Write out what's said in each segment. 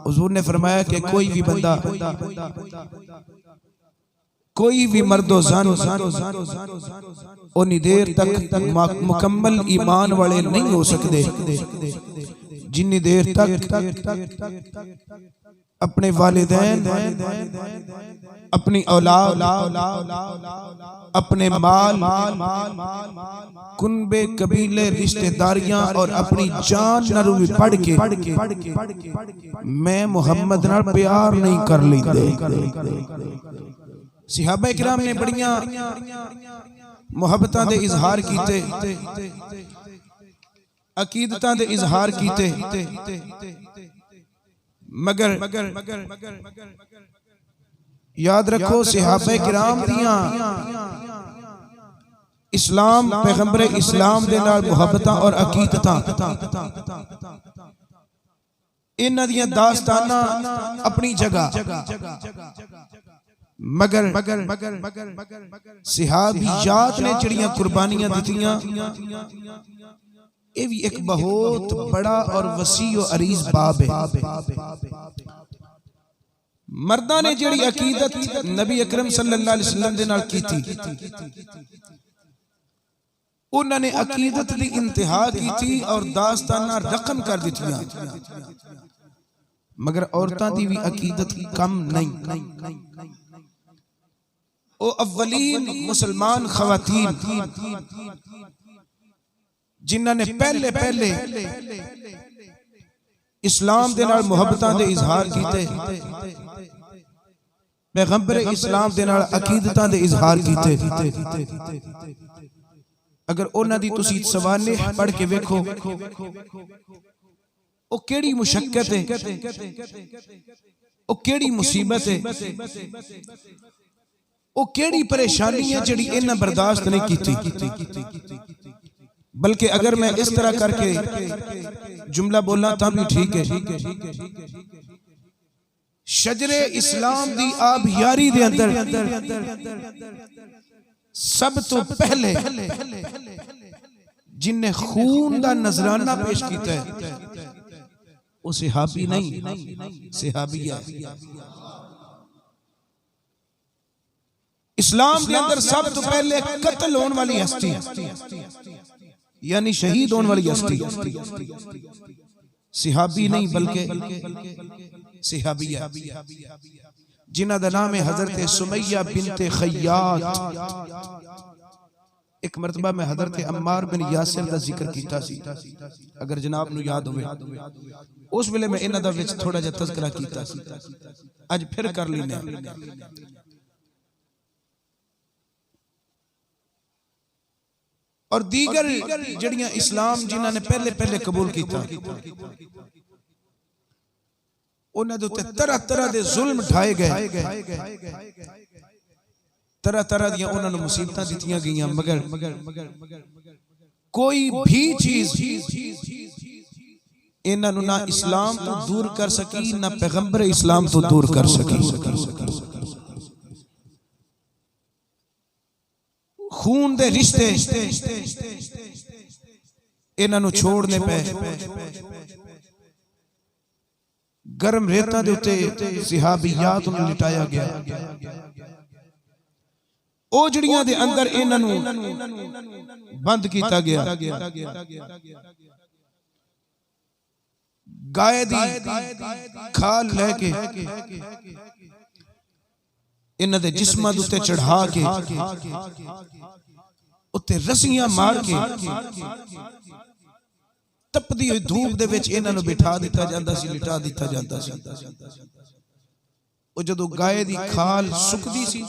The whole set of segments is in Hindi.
हुजूर ने फरमाया कि कोई भी बंदा, कोई भी मर्दो ज़न उन्नी देर तक मुकम्मल ईमान वाले नहीं हो सकते जिन्नी देर तक अपने वालिदैन, अपनी औलाद, अपने माल, कुनबे कबीले रिश्तेदारियां और अपनी जान नरू भी पढ़ के मैं मोहम्मद नाल प्यार नहीं कर लेंदे। सहाबा इकराम ने बड़ियां मुहब्बतां दे इजहार कीते, अकीदतां दे इजहार कीते, मगर याद रखो सहाबा इकराम दियां इस्लाम पैगंबर इस्लाम दे नाल मुहब्बतां और अकीदतां इन्हां दियां दास्तानां अपनी जगह, मगर सहाबियात ने जड़ियां कुर्बानियां दितियां ये भी एक बहुत बड़ा और वसी और अरीज बाब है। मर्दा ने जड़ी अकीदत नबी अकरम सल्लल्लाहु अलैहि वसल्लम दे नाल कीती, उन्होंने अकीदत दी इंतहा की और दास्ताना रकम कर दितियां, मगर औरतां दी भी अकीदत कम नहीं। ओ अव्वलीन मुसलमान खवातीन जिन्होंने पहले पहले इस्लाम दे नाल मुहब्बतां दे इजहार कीते, पैगंबर इस्लाम दे नाल अकीदतां दे इजहार कीते, अगर उन्हां दी तुसीं सवानेह पढ़ के वेखो ओ केड़ी मुशक्कत है, ओ केड़ी मुसीबत है, ओ केड़ी परेशानी है जिहड़ी इन्हां बर्दाश्त नहीं कीती। बल्कि अगर मैं इस तरह करके जुमला बोला तां भी ठीक है, शजरे इस्लाम दी आबियारी दे अंदर सब तो पहले जिन्हें खून दा नजराना पेश किया है वो सहाबी नहीं, सहाबिया। इस्लाम के अंदर सब तो पहले कत्ल होने वाली हस्ती यानी शहीद होने वाली हस्ती सहाबी नहीं बल्कि सहाबिया, जिन्हां दा नाम है हजरत सुमैया बिनते खय्यात। एक मरतबा मैं हजरत अम्मार बिन यासिर दा जिक्र कीता सी, अगर जनाब नू याद होवे उस वेले मैं इन्हां दा विच थोड़ा जिहा तज़किरा कीता सी, अज फिर कर लेने। और दीगर जड़ियां इस्लाम जिन्हां ने पहले पहले कबूल किया उन्हां दे उत्ते तरह तरह दे जुल्म ढाए गए, तरह तरह दियां उन्हां नूं मुसीबतां दित्तियां गईयां, मगर कोई भी चीज इन्हां नूं ना इस्लाम तो दूर कर सकी ना पैगंबर इस्लाम तो दूर कर सकी। खून दे रिश्ते इन्हां नूं छोड़ने पे गर्म रेतां दे उत्ते सहाबियात नूं लिटाया गया, ओ जड़ियां दे अंदर इन्हां नूं बंद कीता गया। गाय दी खाल लेके इन्हां दे जिस्मां दे उत्ते चढ़ा के उत्ते रस्सियां मार के तपदी हुई धूप दे विच इन्हां नूं बिठा दिता जांदा सी, लिटा दिता जांदा सी। ओ जदों गाय दी खाल सुकदी सी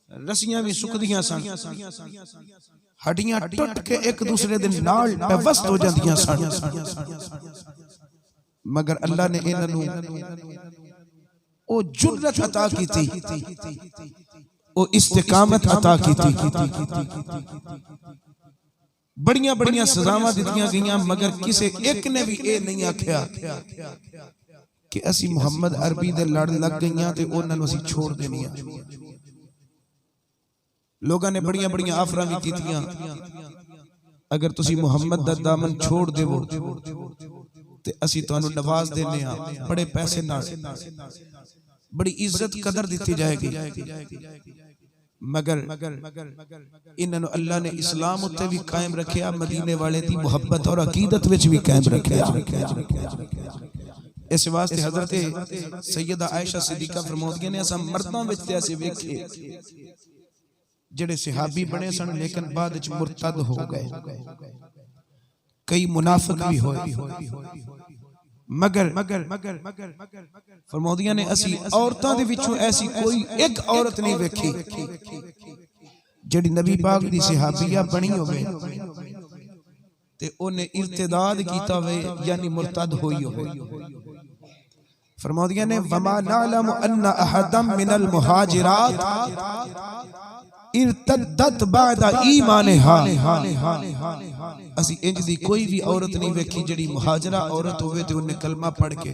रस्सियां भी सुकदियां सन, हड्डियां टुट के एक दूसरे दे नाल पेवस्त हो जांदियां सन, मगर अल्लाह ने इन्हां नूं ओ जुर्रत अता कीती, ओ इस्तिकामत अता कीती। बड़ियां बड़ियां सजावां दित्तियां गईयां, मगर किसे एक ने भी ये नहीं आख्या कि असी मुहम्मद अरबी दे लड़ लग गईयां ते उन्हां नूं असी छोड़ देनियां। लोगों ने बड़ियां बड़ियां आफरां भी कीतियां, अगर तुसी मुहम्मद दा दामन छोड़ देवो ते असी तुहानू नवाज देने हां बड़े पैसे नाल, बड़ी इज्जत कदर दी जाएगी, मगर इन्होंने अल्लाह ने इस्लाम उत्ते भी कायम रखिया, मदीने वाले दी मुहब्बत और अकीदत विच भी कायम रखिया। इस वास्ते हजरत सैयदा आयशा सिद्दीका फरमाउंदियां ने असां मर्दां विच ते असीं वेखे जेड़े सहाबी बने सन लेकिन बाद विच मुरतद हो गए, कई मुनाफिक भी होए, मगर फरमाउंदियां ने असी औरतां दे विचों ऐसी कोई एक औरत नहीं वेखी जेड़ी नबी पाक दी सहाबिया बनी होवे ते ओने इर्तिदाद कीता होवे यानी मुरतद होई होवे। फरमाउंदियां ने वमा नअलमु अन्ना अहदम मिनल मुहाजिरात इर्तद्दत बादा ईमानहा, असी इंज दी कोई भी औरत नहीं वेखी जेड़ी मुहाजिरा औरत होवे ते उन्हें कलमा पढ़ के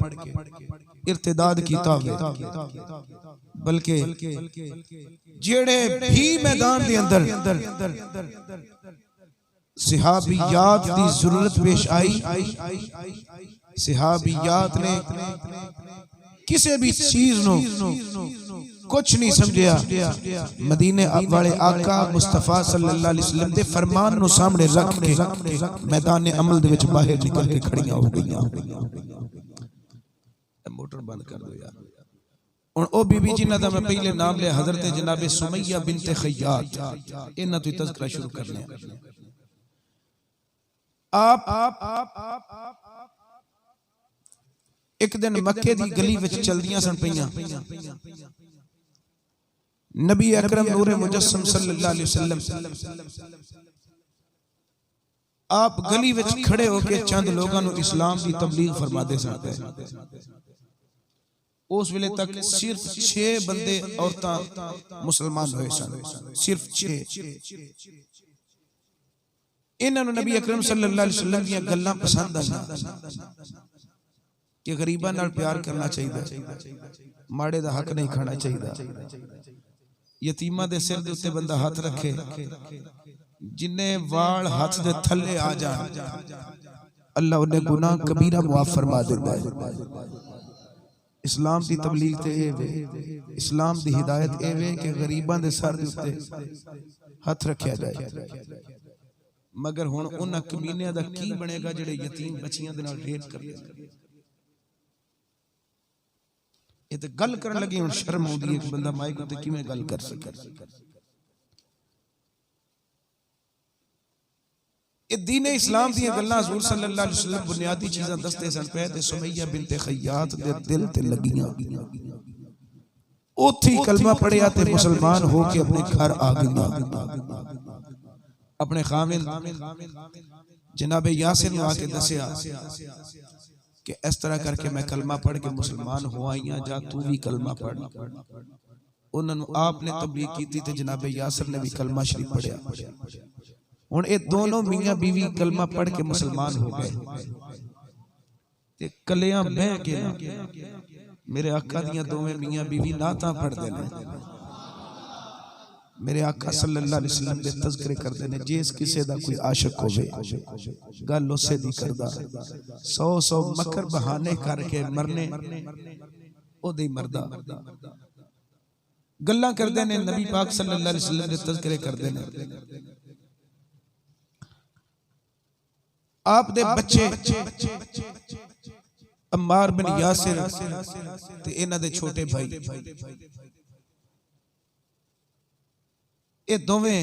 इर्तिदाद कीता होवे, बल्कि जेड़े भी मैदान दे अंदर सहाबियात दी जरूरत पेश आई, सहाबियात ने किसी भी चीज नो कुछ नहीं समझिया, मदीने वाले आका मुस्तफा सल्लल्लाहु अलैहि वसल्लम दे फरमान नु सामने रख के मैदान अमल दे विच बाहर निकल के खड़ियां हो गईयां। मोटर बंद कर दो यार। हुण ओ बीबी जिन्हां दा मैं पहले नाम लिया हजरत जनाब सुमैया बिनते खय्यात, इन्हां तो तज़किरा शुरू करने। आप एक दिन मक्के दी गली विच चलदियां सन पईयां, नबी अकरम नूरे मुजस्सम सल्लल्लाहु अलैहि वसल्लम आप गली विच खड़े होके चंद लोगों को इस्लाम की तबलीग फरमाते सन। उस वेले तक सिर्फ 6 बंदे औरतां मुसलमान हुए सन, सिर्फ 6। इन्हां नूं नबी अकरम सल्लल्लाहु अलैहि वसल्लम दी गल्लां पसंद आईयां कि गरीबां नाल प्यार करना चाहिए, माड़े दा हक नहीं खाना चाहिए, यतीमा दे सिर दे उत्ते बंदा हाथ रखे, जिन्हें वाल हाथ दे थले आ जान अल्लाह उन्हें गुनाह कबीरा मुआफ फरमा देता है। इस्लाम की तबलीग ते ए वे, इस्लाम की हिदायत ए वे कि गरीबां दे सर दे उत्ते हाथ रखा जाए, मगर हुण उन्हां कमीनियां दा की बनेगा जिहड़े यतीम बच्चियां दे नाल रेप करदे। ये तो गल करन लगे हुण शर्म आउंदी है कि बंदा माइक उत्ते किवें गल कर सके। ये दीन इस्लाम दी गल्लां हुजूर सल्लल्लाहु अलैहि वसल्लम बुनियादी चीज़ां दसदे सन पे ते सुमैया बिनते खय्यात दे दिल ते लगियां, ओथे कलमा पढ़िया ते मुसलमान होके अपने घर आ गईयां। अपने खामिद जनाब यासिर नूं आके दसिया कि इस तरह करके मैं कलमा पढ़ के मुसलमान हो आई हां, जा तू भी कलमा पढ़। उन्होंने आपने तबलीग की ते जनाब यासिर ने भी कलमा शरीफ पढ़िया। हुण ये दोनों मियां बीवी कलमा पढ़ के मुसलमान हो गए ते कलियां बह के मेरे आका दियां दोवें मियां बीवी नातां पढ़दे ने, मेरे आका सल्लल्लाहु अलैहि वसल्लम दे तज़किरे करदे ने। जिस किसे दा कोई आशिक होवे गल उसे दी करदा, 100 मकर बहाने करके मरने ओदे मरदा, गल्लां करदे ने नबी पाक सल्लल्लाहु अलैहि वसल्लम दे तज़किरे करदे ने। आप दे बच्चे अम्मार बिन यासिर ते इन्हां दे छोटे भाई, ये दोवें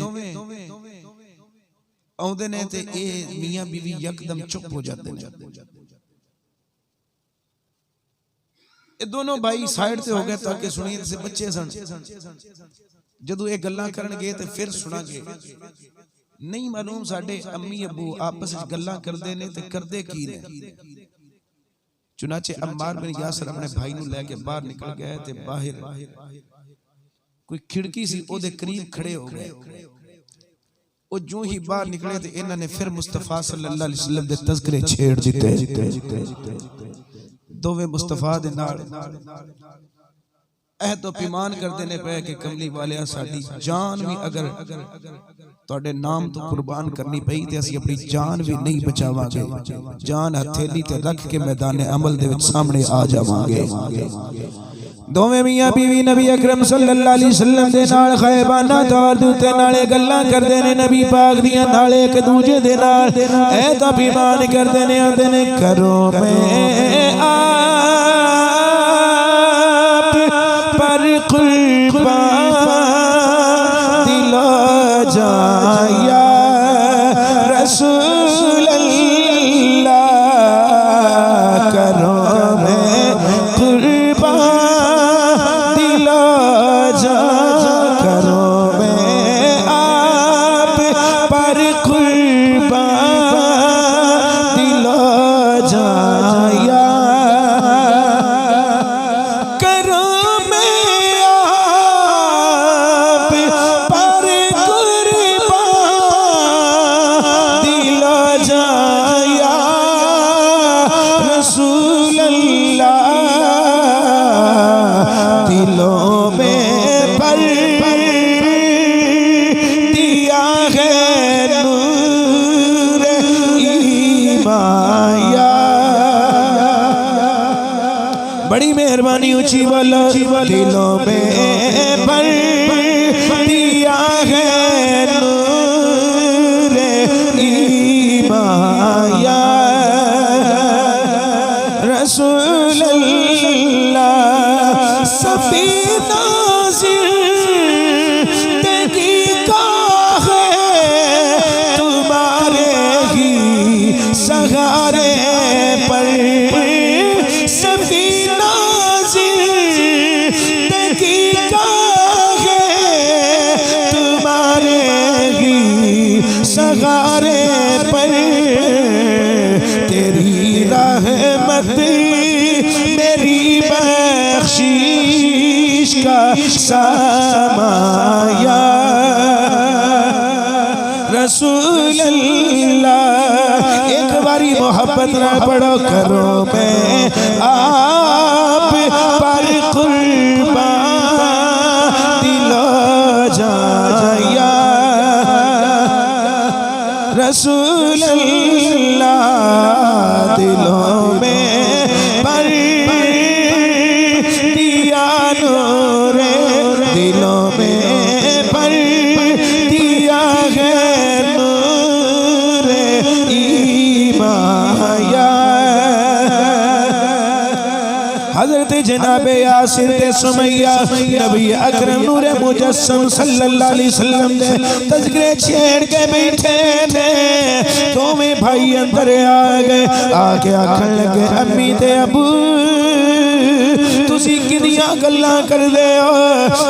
आउंदे ने ते ये मियां बीवी यकदम चुप हो जाते हैं। ये दोनों भाई साइड से हो गए ताकि सुनिए से बच्चे सन, जदों ये गल्लां करन गए ते फिर सुनांगे। नहीं मालूम साडे अम्मी अबू आपस विच गल्लां करदे ने ते करदे की ने। चुनाचे अम्मार बिन यासिर अपने भाई नूं लेके बाहर निकल गए ते बाहर कोई खिड़की सी ओदे करीब खड़े हो गए। वो जो ही बाहर निकले तो इन्हां ने फिर मुस्तफा सल्लल्लाहु अलैहि वसल्लम दे तज़किरे छेड़ दिते। दोवें मुस्तफा दे नाल ऐ तो पैमान करते ने पे कि कमली वाले साडी जान भी अगर तुहाडे नाम तो कुर्बान करनी पई ते असीं अपनी जान भी नहीं बचावांगे। जान हथेली ते रख के मैदान अमल दे विच सामने आ जावांगे। दोवें मियां बीवी नबी अकरम सल्लल्लाहु अलैहि वसल्लम दे नाल खैबाना तौर ते नाले गल्लां करदे ने नबी पाक दियां नाले एक दूजे दे नाल ऐ तां पैमान करदे ने आंदे ने करो मैं आप पर कुर्बान दिलो जाया रसूल अल्लाह करो मैं कुर्बान दिलो जा करो मैं आप पर कुर्बान दिलो जाया करो मैं आप पर कुर्बान दिलो जाया रसूल अल्लाह दिलों में भर दिया है नूर ईमाया। बड़ी मेहरबानी ऊंची बोलो दिलों में भर दिया है नूर ईमाया रसूल अल्लाह सफी जिंदगी का है तुम्हारे ही सहारे पर सफीना जिंदगी का है तुम्हारे ही सहारे पर तेरी रहमत मेरी बख्शीश का समाया रसूल अल्लाह। एक बारी मोहब्बत ना पढ़ो करो मैं आप पर कुर्बान दिलो जाया रसूल अल्लाह दिलों में पर दिया नूरे दिलों में पर दिया है नूरे ईमाया। हजरत जनाबे यासिर ते सुमैया नबी अकरम नूरे मुजस्सम सल्लल्लाहु अलैहि वसल्लम दे तज़किरे छेड़ के बैठे थे। दोवें भाई अंदर आ गए आके आखन लगे अम्मी ते अबू तुसी किदियां गल्लां करदे हो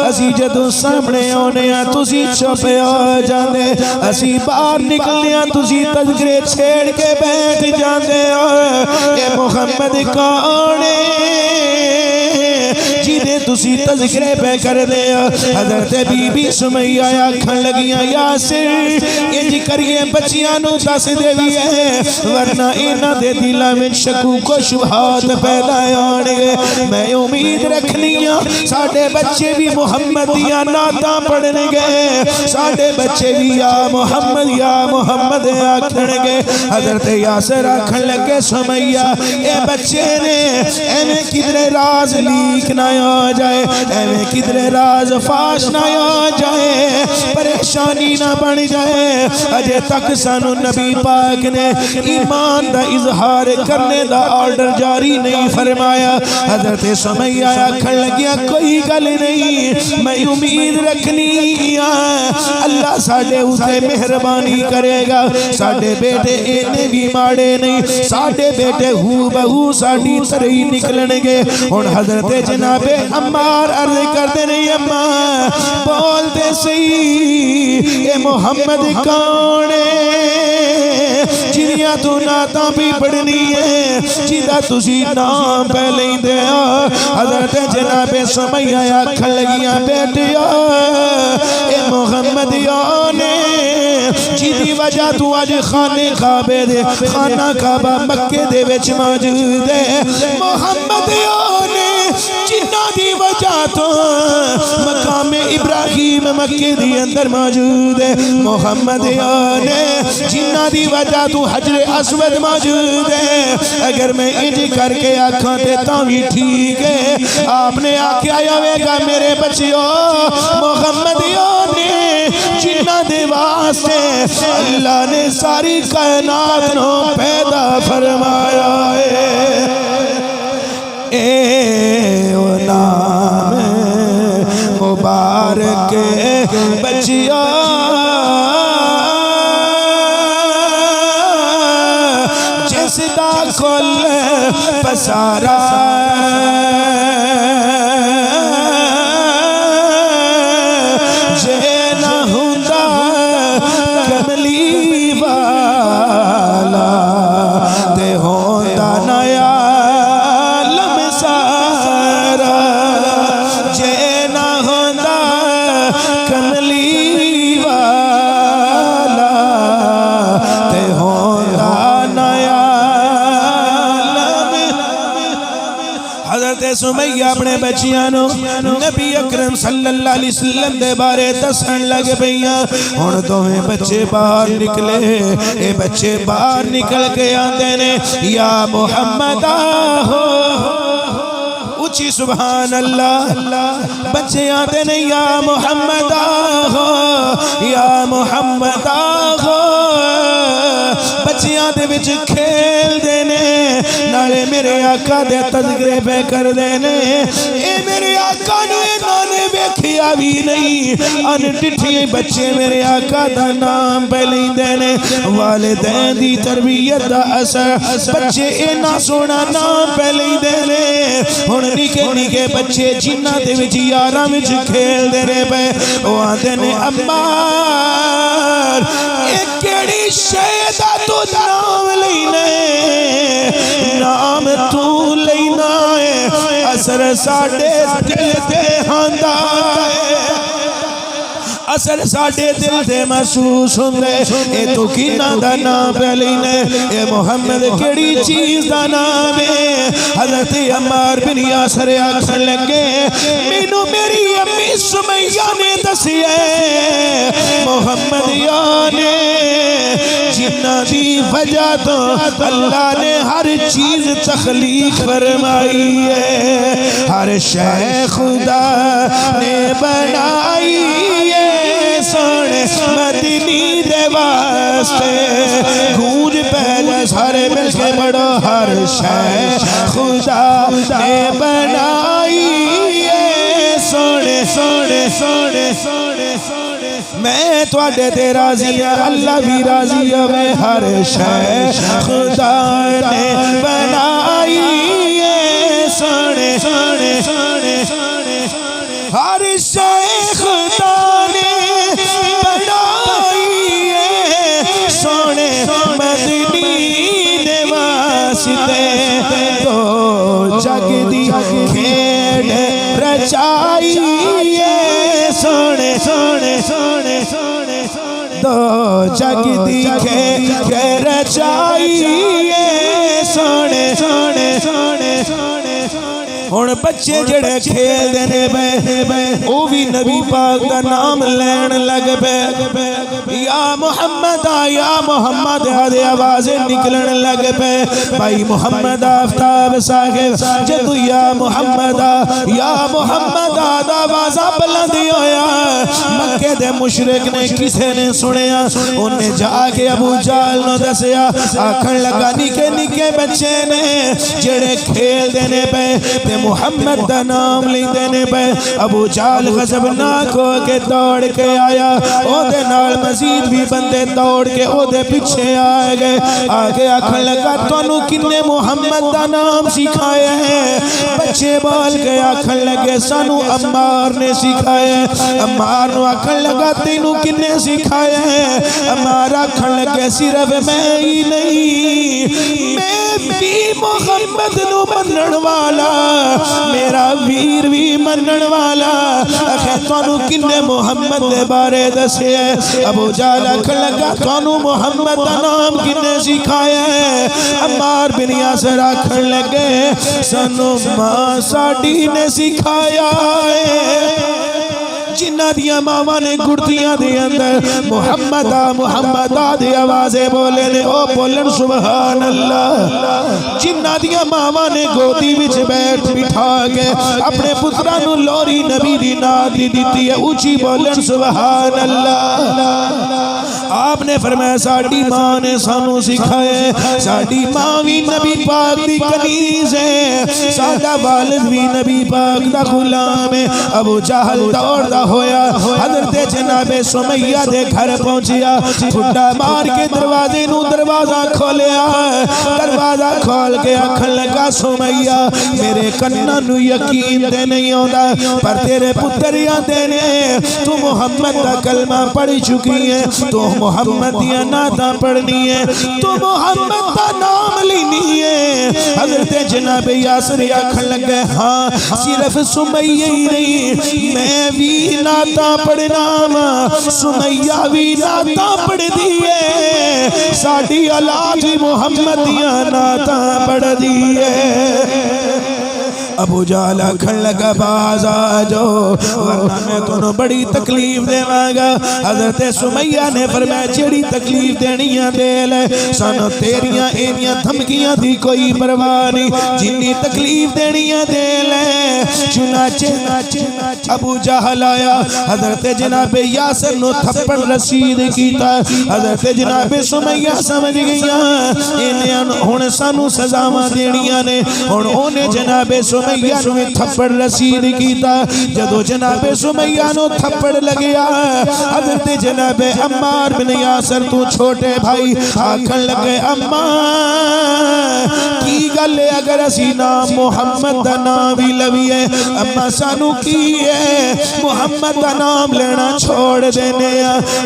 असी जदों सामने आउने आ तुसी चुप हो जांदे असी बाहर निकलने आ तुसी तज़किरे छेड़ के बैठ जांदे हो। ए मुहम्मद कौन जिदे तुसी तज़किरे पे करदे हो। हज़रत बीबी सुमैया आखन लगियां यासिर इंज करिए बच्चियां नूं दस देवीए वरना इन्हां दे दिलां विच शकू को शुबहात पैदा होणगे। मैं उम्मीद रखनी आ साडे बच्चे भी मुहम्मद दियां नातां पढ़णगे साडे बच्चे भी या मुहम्मद आखणगे। हज़रत यासिर आखन लगे सुमैया ए बच्चे ने एवें किधरे राज लीक ना हो जाए एवें किधरे राज फाश ना हो जाए परेशानी ना बन जाए। अजे तक सानू नबी पाक ने ईमान दा इजहार करने दा ऑर्डर जारी नहीं फरमाया। हज़रत सुमैया आखन लगिया कोई गल नहीं मैं उम्मीद रखनी अल्लाह साडे उते मेहरबानी करेगा साडे बेटे इन्ने भी माड़े नहीं साडे बेटे हू बहू साडी तरह ही निकलणगे। हुण हज़रत जनाबे अम्मार अर्ज करते नहीं अम्मा बोलते सही ए मोहम्मद कौन जिन्हियां तू नातां भी पढ़नी है जिदा तुसी नाम पे लैंदे हो। हज़रत जनाबे सुमैया आखन लगियां बेटिया ए मोहम्मद ने जिदी वजह तू अज खाने काबे दे खाना काबा मक्के दे विच मौजूद है मोहम्मद ने जिन्ना दी वजह तो मकाम इब्राहिम मक्के दी अंदर मौजूद है। मोहम्मद ने जिन्ना दी वजह तू हजरे अस्वद मौजूद है। अगर मैं इंज करके आखा तो भी ठीक है। आपने आख्या होगा मेरे बच्चियों मोहम्मद ने जिन्ना दे वास्ते अल्लाह ने सारी कायनात नो पैदा फरमाया है। ए ओ नाम मुबारक बच्चियों जिसदा कुल पसारा सुमैया अपने बच्चियां नबी अकरम सल्लल्लाहु अलैहि वसल्लम दे बारे दसन लग पईयां। हुण दोवें बच्चे बाहर निकले। ये बच्चे बाहर निकल के आंदे ने या मुहम्मद हो उची सुभान अल्लाह। बच्चे आते ने या मुहम्मद हो या मुहम्मद हो। बच्चियां दे विच खेल देने नाले मेरे आका दे तज़किरे पे कर देने। ए मेरे आका नू इन्होंने वेखिया भी नहीं। अनडिठे बच्चे मेरे आका दा नाम पे लेंदे ने। वालिदैन दी तरबियत दा असर बच्चे इन्ना सोहना नाम पे लेंदे ने। हुण निके निके बच्चे जिन्ना दे विच यारां विच खेलदे ने पे ओ आंदे ने अम्मार ए केड़ी शै दा तू नाम लेना नाम तू लेना है। असर साडे दिल ते आंदा है। असर साडे दिल ते महसूस हुंदे ए तू किना दा नाम पे लेना ए मुहम्मद केड़ी चीज दा नाम है। हजरत अम्मार बिन यासर आखन लगे मैनू मेरी अम्मी सुमैया ने दसिया मुहम्मद ने जिन्ना दी वजह तो अल्लाह ने हर चीज तख्लीक फरमाई है। हर शै खुदा ने बनाई है। सोने मदनी दे वास्ते गूंज पहले सारे मिलके बड़ो हर शै खुदा ने बनाई है। सोने सोने सोने सोने सोने मैं तुहाडे ते राजी हां अल्लाह भी राजी होवे। हर शै खुदा ने बनाई है। सोने सोने सोने सोने हर शै खुदा ने तो जग दी खेड रचाई सोने सोने सोने सोने तो जग दी खेड रचाई सोने सोने सोने सोने हुण बच्चे जड़े खेलदे ने वो भी नबी पाक दा नाम लैन लग पे। या मोहम्मद आदे आवाज़ें निकलन लग पे। भाई मोहम्मद आफ्ताब साहिब जदू या मोहम्मद दा आवाज़ा बुलंदी होया मक्के दे मुशरिक ने किसे ने सुनिया उन्हें जाके अबू जाल नु दसिया। आखन लगा निके निके बच्चे ने जड़े खेलदे ने पे ते मुहम्मद दा नाम लेंदे ने पे। अबू जाल गजबनाक हो के दौड़ के आया। ओदे नाल मजीद भी बंदे दौड़ के ओदे पीछे आ गए। आगे आखन लगा तुहानू किन्ने मुहम्मद दा नाम सिखाया है। बच्चे बोल के आखन लगे सानू अम्मार ने सिखाया है। अम्मार नू आखन लगा तेनू किन्ने सिखाया है। अम्मार आखन लगे सिर्फ मैं ही नहीं मैं भी मुहम्मद नू मनण वाला मेरा वीर भी मनण वाला आखे तुहानू किन्ने मुहम्मद दे बारे दसे अबू जहल आखन लगा तुहानू मुहम्मद दा नाम किन्ने सिखाया है अम्मार बिन यासर आखन लगे सानू मां साडी ने सिखाया है जिन्ना दिया मावा ने गुड़तियां दे अंदर मुहम्मदा मुहम्मदा दी आवाज़े बोले ने ओ बोलन सुभान अल्लाह जिन्ना दिया मावा ने गोदी विच बैठ बिठा के अपने पुत्रा नु लोरी नबी दी नात दी दी है ऊंची बोलन सुभान अल्लाह आपने फरमाया साडी मां ने सानू सिखाया साडी मां भी नबी पाक दी कनीज है साडा वालिद भी नबी पाक दा गुलाम है अबू जहल दौड़दा होया हज़रत जनाबे सुमैया दे घर पहुंचिया ठुड्डा मार के दरवाजे नू दरवाजा खोलिया दरवाजा खोल के आखन लगा सुमैया मेरे कन्ना नू यकीन दे नहीं आंदा पर तेरे पुत्र आंदे ने तू मुहम्मद दा कलमा पढ़ चुकी है तू मुहम्मद दियां नातां पढ़नी है तू मुहम्मद दा नाम लेनी है हज़रत जनाबे यासर आखन लगे हां सिर्फ सुमैया ही नहीं मैं भी नाता पढ़ना सुमैया भी नाता पढ़ दी है साडी औलाद मुहम्मद दियां नाता पढ़ दी है अबू जहल आखन लगा बाज आ जाओ वरना मैं तुहानू बड़ी तकलीफ देवांगा हज़रत सुमैया ने फरमाया जेड़ी तकलीफ देनी है दे ले सानू तेरियां एनियां धमकियां दी कोई परवाह नहीं जिन्नी तकलीफ देनी है दे ले चुनाचे अबू जहल आया हज़रत जनाबे यासर नु थप्पड़ रसीद कीता हज़रत जनाबे सुमैया समझ गईयां इन्हां हुण सानू सजावां देनियां ने हुण ओने जनाबे सुमैया नु थप्पड़ रसीद कीता जदों जनाबे सुमैया नु थप्पड़ लगिया हज़रत जनाबे अम्मार बिन यासर तू छोटे भाई आखन लगे अम्मा की गल है अगर असी नाम मुहम्मद दा नाम भी लवीए अम्मा सानू की है मुहम्मद दा नाम लेना छोड़ देने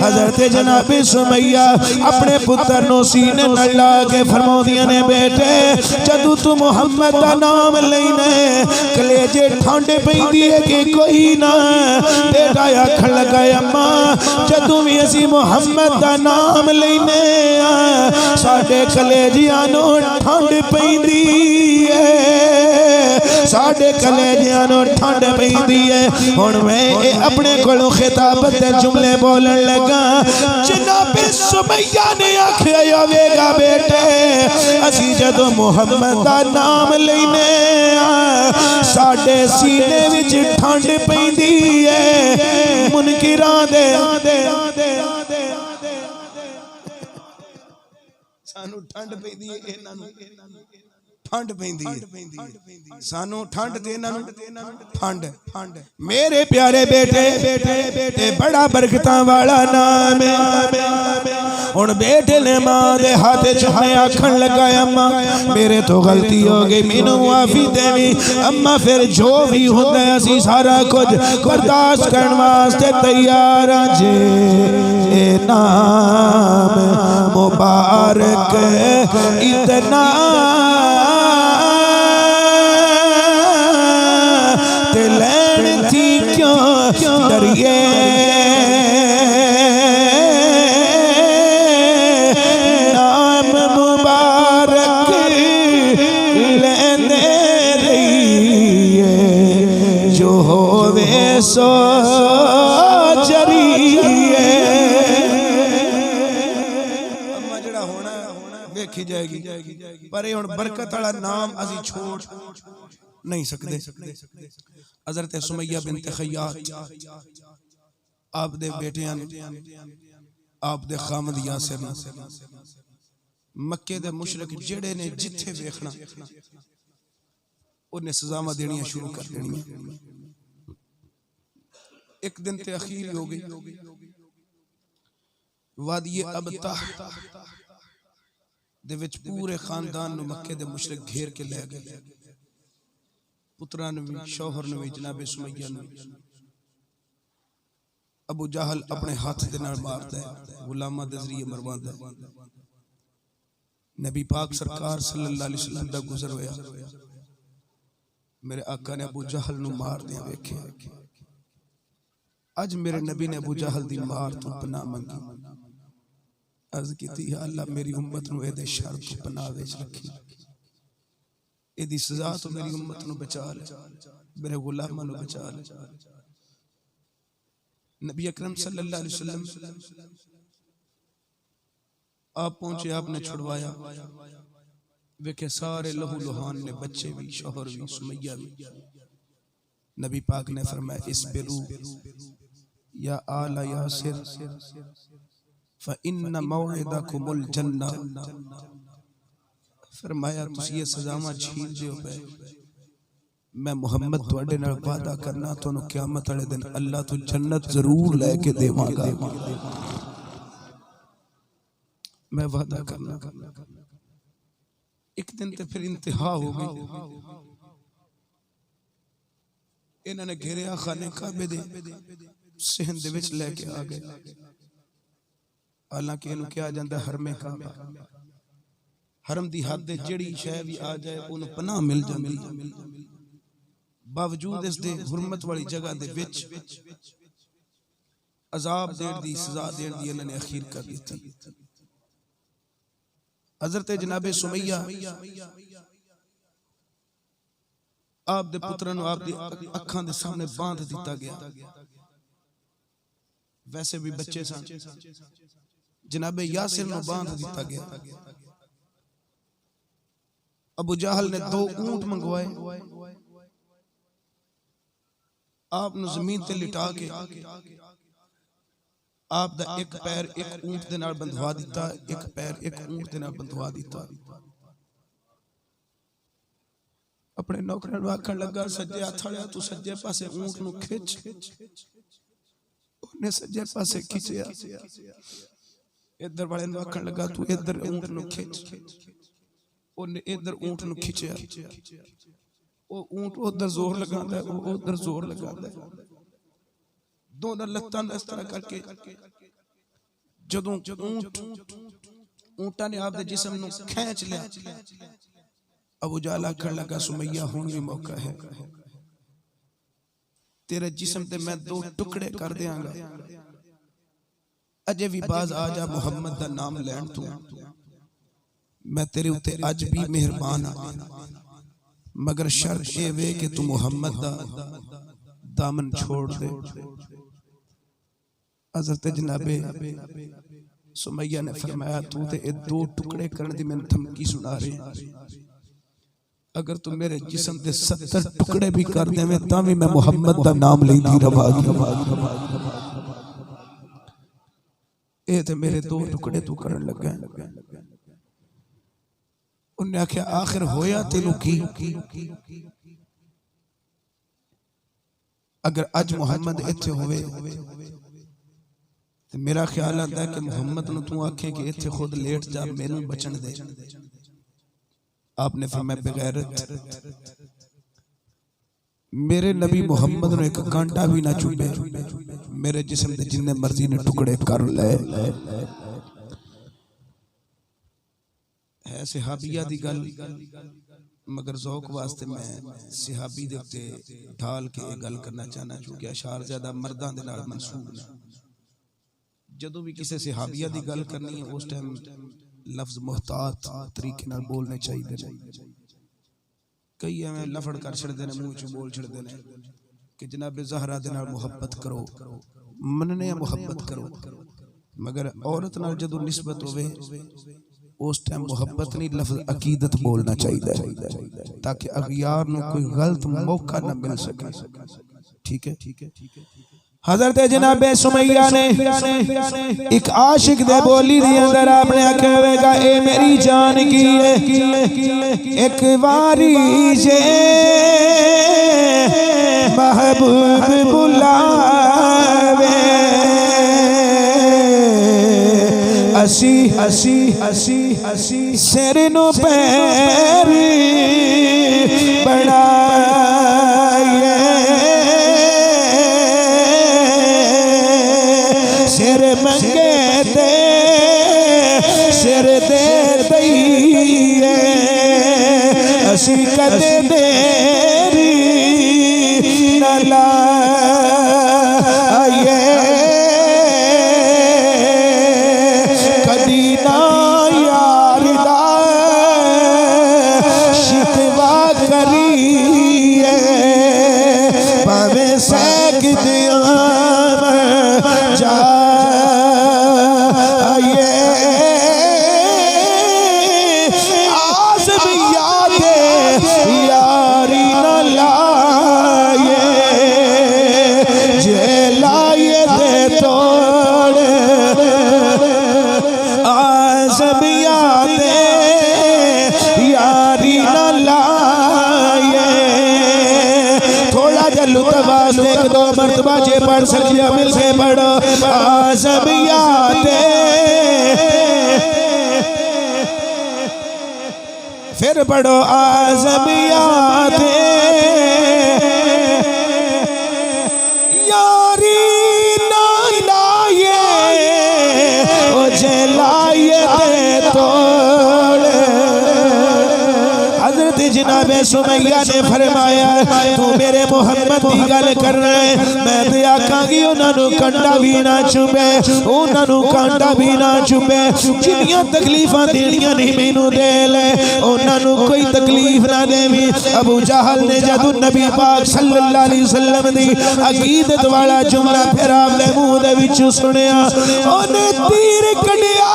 हज़रत जनाबे सुमैया अपने पुत्र नु सीने नाल ला के फरमाउंदियां ने बेटे जदों तू मुहम्मद दा नाम लेना कलेजे ठंड पैंदी है कि कोई ना बेटा आखन लगा अम्मा जदों भी असी मुहम्मद दा नाम लेने साडे कलेजियां नू ठंड पैंदी है साडे कलेजियां नू ठंड पैंदी है हुण मैं अपने कोलों खिताबत दे जुमले बोलन लगा जनाबे सुमैया ने आखिया होवेगा बेटे असी जदों मुहम्मद दा नाम लेने साडे सीने विच ठंड पैंदी है मुनकिरां दे सानू ठंड पैंदी है इन्हां नू ठंड पैंदी है सानू ठंड ते इन्हां नू ठंड मेरे प्यारे बेटे बड़ा बरकतां वाला नाम है हुण बेटे ने मां दे हाथ च मैं आखन लगा अम्मा मेरे तो गलती हो गई मैनू माफी देवी अम्मा फिर जो भी हुंदा है असी सारा कुछ बर्दाश्त करन वास्ते तैयार हां जे ए नाम मुबारक इतना ते लैन थी क्यों डरिए नाम मुबारक लेने रहिए जो होवे सो जरिए अम्मा जड़ा होना देखी जाएगी पर ये हुण बरकत वाला नाम असी छोड़ नहीं सकते हज़रत सुमैया बिनत खय्यात आप दे बेटियां आप दे खामद यासिर मक्के दे मुशरिक जेड़े ने जिथे वेखना उन्हें सजावां देनियां शुरू कर देनियां एक दिन ते अखीर हो गई वादी अबताह दे विच पूरे खानदान नु मक्के दे मुशरिक घेर के ले गए पुत्रा ने भी शौहर ने भी जनाबे सुमैया ने अबू जहल अपने हाथ दे नाल मारदा है गुलामां दे जरिए मरवांदा है नबी पाक सरकार सल्लल्लाहु अलैहि वसल्लम दा गुजर होया मेरे आका ने अबू जहल नू मार दिया वेखे। अज मेरे नबी ने अबू जहल दी मार तो पनाह मंगी। अर्ज की या अल्लाह मेरी उम्मत नू एदे शर तो पनाह विच रखी, एदी सजा तो मेरी उम्मत नू बचा ले, मेरे गुलामां नू बचा ले। नबी अकरम सल्लल्लाहु अलैहि वसल्लम आप पहुंचे, आपने छुड़वाया। वेखे सारे लहू लुहान ने, बच्चे भी, शोहर भी, सुमैया भी। नबी पाक ने फरमाया इस्बिरू या आला यासिर फ़इन्न मौइदकुमुल जन्नह। फरमाया तुसी ये सजावां छीन दिओ पे, मैं मुहम्मद तुहाडे नाल वादा करना तुहानू क़यामत वाले दिन अल्लाह तो जन्नत जरूर लेके देवांगा। मैं वादा करना। एक दिन तो फिर इंतहा हो गई। इन्होंने घेरिया खाने काबे दे सहन दे विच लेके आ गए। हालांकि इन्हू कहा जाता हरमे काबा, हरम दी हद दे जिहड़ी शै भी आ जाए उन्हें पनाह मिल जाती। बावजूद इस दे हुरमत वाली जगह दे विच अजाब देण दी, सजा देण दी इन्होंने अखीर कर दी थी। हजरत जनाबे सुमैया आप दे पुत्रां नू आप दी अखां दे सामने बांध दिता गया। वैसे भी बच्चे सन। जनाबे यासिर नू बांध दिता गया। अबू जहल ने 2 ऊंट मंगवाए, आप नू जमीन ते लिटा के आप दा एक पैर एक ऊंट दे नाल बंधवा दिता, एक पैर एक ऊंट दे नाल बंधवा दिता। अपने नौकरां नू आखण लगा सज्जे हथ वालिया तू सज्जे पासे ऊंट नू खिच। उन्हें सज्जे पासे खिंचया। इधर वाले नू आखण लगा तू इधर ऊंट नू खिच। उन्हें इधर ऊंट नू खिंचया। वो ऊंट उधर जोर लगांदा है, वो उधर जोर लगांदा है। दोनों लत्तां इस तरह करके जदों ऊंटा ने आप दे जिस्म नू खींच लिया, अबू जहल आखण लगा सुमैया हुण भी मौका है, तेरे जिस्म ते मैं 2 टुकड़े कर देंगा। अजे भी बाज आ जा मुहम्मद दा नाम लैण तू, मैं तेरे उत्ते अज भी मेहरबान हां, मगर शर्त ये वे कि तू मुहम्मद दा दामन छोड़ दे। हजरत जनाबे सुमैया ने फरमाया तू ते 2 टुकड़े करने दी मैनू धमकी सुना रहे, अगर तू मेरे जिस्म दे 70 टुकड़े भी कर देवे तां भी मैं मुहम्मद दा नाम लेंदी रवांगी। ए ते मेरे 2 टुकड़े तू करन लगा। उन्हें आख्या आखिर होया तेनू की? अगर अज मुहम्मद इत्थे होवे ते मेरा ख्याल आता है कि मुहम्मद नू तू आखे कि इत्थे खुद लेट जा मैनू बचन दे। आपने फरमाया बेगैरत, मेरे नबी मुहम्मद ने एक कांटा भी ना चुभे, मेरे जिस्म दे जिन्ने मर्जी ने टुकड़े कर ले। है सिहाबिया दी गल, मगर ज़ौक वास्ते मैं सिहाबी दे उत्ते ढाल के गल करना चाहना, क्योंकि अशार ज़्यादा मर्दां दे नाल मंसूब ने। जदों भी किसी सिहाबिया दी गल करनी है उस टाइम लफ्ज मुहतात तरीके नाल बोलने चाहिए। कई एवें लफड़ कर छड़दे ने, मुंह चों बोल छड़दे ने कि जनाब ज़हरा दे नाल मुहब्बत करो, मनने मुहब्बत करो, मगर औरत नाल जदों निस्बत होवे उस टाइम मुहब्बत नहीं लफ्ज अकीदत बोलना चाहिए, ताकि अगियार नू कोई गलत मौका न मिल सके। ठीक है। हजरत जनाबे सुमैया ने एक आशिक दे बोली दी अंदर आपने आखे होगा ए मेरी जान की है, एक बारी जे महबूब बुलावे, असी असी असी असी सिर नु पैर बढ़ाए, सिर मंगे ते सिर दे दईए, असी कदे देरी मरतबा जे पढ़ सकिया मिल के पढ़ो आज़मियाते फिर पढ़ो आज़मियाते यारी ना लाए ओ जलाए तोड़े। हज़रत जनाब सुमैया ने फरमाया तू मेरे मोहम्मद की गल कर रहा है मैं तो आखांगी उन्होंने कंडा भी ना चुभे उन्होंने कांटा भी ना चुभे जिन्नियां तकलीफां देनियां नहीं मैनू दे ले उन्होंने कोई तकलीफ ना देवी। अबू जहल ने जदों नबी पाक सल्लल्लाहु अलैहि वसल्लम दी अकीदत वाला जुमला फिर आपने मुंह दे विचों सुनिया ओने तीर कढ़िया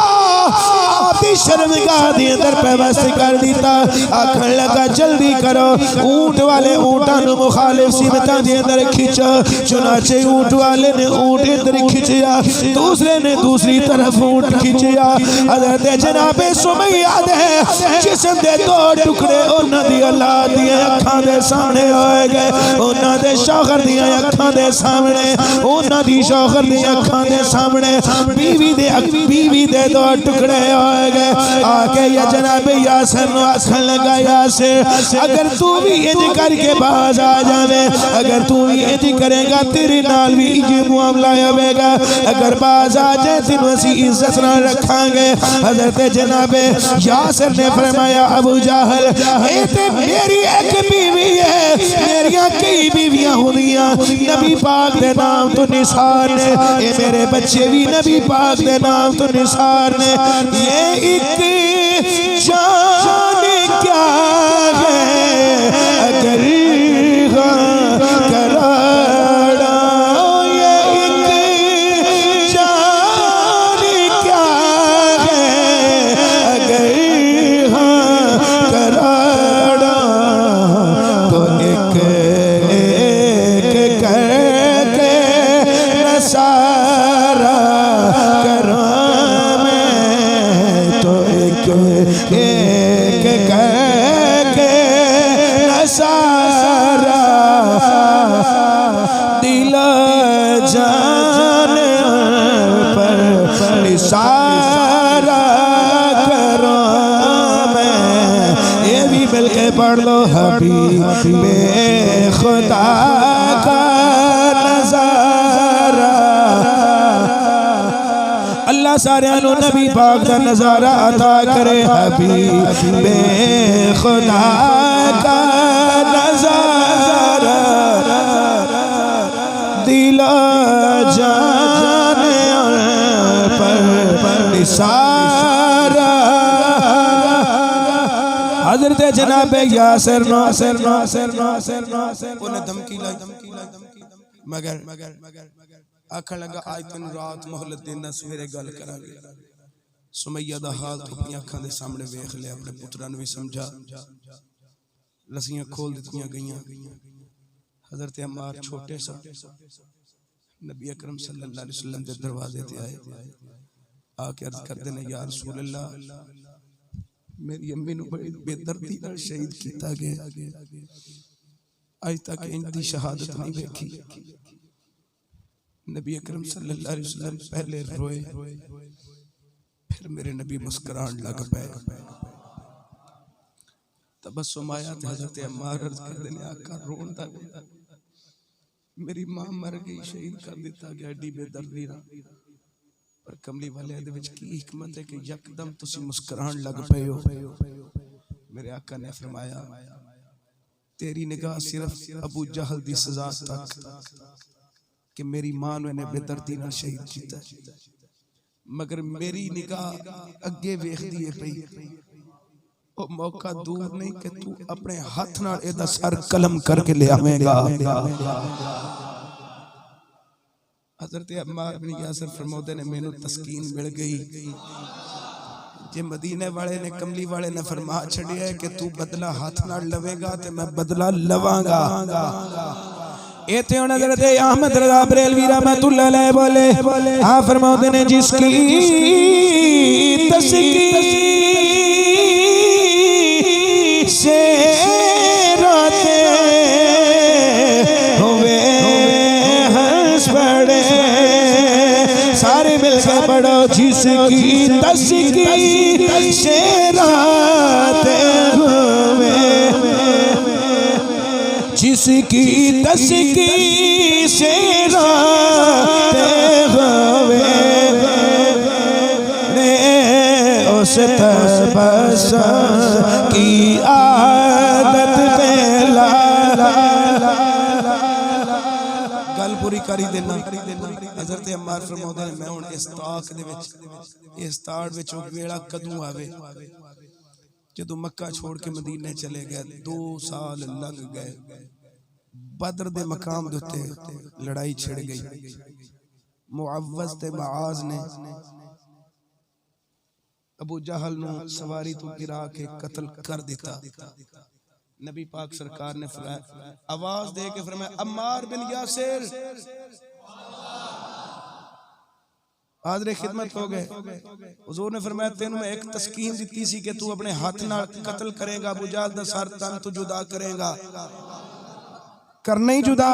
आपदी शर्मगाह दे अंदर पेवस्त कर दिता। आखन लगा जल्दी करो ऊंट वाले ऊंटां नु मुखालिफ सिमतां दे अंदर खिंच। चुनाचे ऊंट वाले ने ऊंट अंदर खिंचया दूसरे ने दूसरी तरफ ऊंट खिंचया। हज़रत जनाब सुमैया दे जिस्म दे दो टुकड़े उन्हां दी औलाद दी अखां दे सामने होए गए उन्हां दे शौहर दी अखां दे सामने उन्हां दी शौहर दी अखां दे सामने बीवी दे दो टुकड़े होए गए। आके या जनाब यासिर नु आखन लगा यासिर अगर तू भी इंज करके बाज आ जावे अगर तू भी इंज करेगा तेरे नाल भी ये मुआमला होगा अगर बाज आ जाए तेन असी इज्जत नाल रखांगे। हज़रत जनाब यासिर ने फरमाया अबू जहल ये ते मेरी एक बीवी है मेरियां कई बीवियां होंदियां नबी पाक दे नाम तो निसार ने ये मेरे बच्चे भी नबी पाक दे नाम तो निसार ने ये एक जान क्या है अगर कराड़ा ये एक जान क्या है अगर कराड़ा तो एक एक करके नसारा करो मैं तो एक करके नसारा दिल जान पर निसारा करो मैं। ये भी मिल के पढ़ लो हबीबे खुदा का नजारा। अल्लाह सारे नबी पाक का नजारा अता करे हबीबे खुदा का नजारा दिल जान पर निसारा। हज़रत जनाब यासिर उन्हें धमकी लाई मगर आखन लगा आज तेन रात मोहलत देना सवेरे गल करांगे। सुमैया दा हाल तो अपनी अखां दे सामने वेख लिया अपने पुत्रां नूं भी समझा लसियां खोल दित्तियां गईयां। हज़रत अम्मार छोटे सा नबी अकरम सल्लल्लाहु अलैहि वसल्लम दे दरवाजे ते आए आके अर्ज करदे ने या रसूल अल्लाह मेरी अम्मी नूं बड़ी बेदर्दी नाल शहीद कीता गया अज तक इनकी शहादत नहीं देखी। नबी अकरम सल्लल्लाहु अलैहि वसल्लम पहले रोए फिर मेरे नबी मुस्कुरान लग पे तबस्सुम आया ते हज़रत अम्मार अर्ज करदे ने आका रोन दा मेरी मां मर गई शहीद कर दिता गया एडी बेदर्दी नाल पर कमली वाले दे विच की हिकमत है कि यकदम तुसी मुस्कुरान लग पे हो। मेरे आका ने फरमाया तेरी निगाह सिर्फ अबू जहल दी सजा तक कि मेरी मां ने इन्हें बेदर्दी नाल शहीद किया मगर मेरी निगाह अगे वेखदी है पई ओ मौका दूर नहीं कि तू अपने हाथ नाल एदा सर कलम करके ले आवेगा। हज़रत अम्मार बिन यासिर फरमाते ने मैनू तस्कीन मिल गई जे मदीने वाले ने कमली वाले ने फरमा छड़िया है कि तू बदला हाथ नाल लवेगा ते मैं बदला लवांगा। इत्थे हुण हज़रत अहमद रज़ा बरेलवी रहमतुल्लाह अलैह बोले आ फरमाते ने जिसकी तस्कीन से रातें हुए हैं तस्की से राते हुए, जिसकी तस्की से राते हुए उस तबस्सुम की आदत पे ला गल पूरी करी देना। हज़रत अम्मार फरमाते हैं मैं हुण इस ताक दे विच इस ताड़ विच वेला कदों आवे जदों मक्का छोड़ के मदीने चले गए। 2 साल लंघ गए। बदर दे मकाम दे उत्ते लड़ाई छिड़ गई। मुअव्वज़ ते मुआज़ ने अबू जहल नू सवारी तो गिरा के कत्ल कर दिता। नबी पाक सरकार ने आवाज दे के फरमाया अम्मार बिन यासिर हाज़िर खिदमत हो गए। हुज़ूर ने फरमाया तेनू मैं एक तस्कीन दी सी कि तू अपने हाथ नाल कत्ल करेगा, अबू जहल दा सर तन तू जुदा करेगा, करना ही जुदा।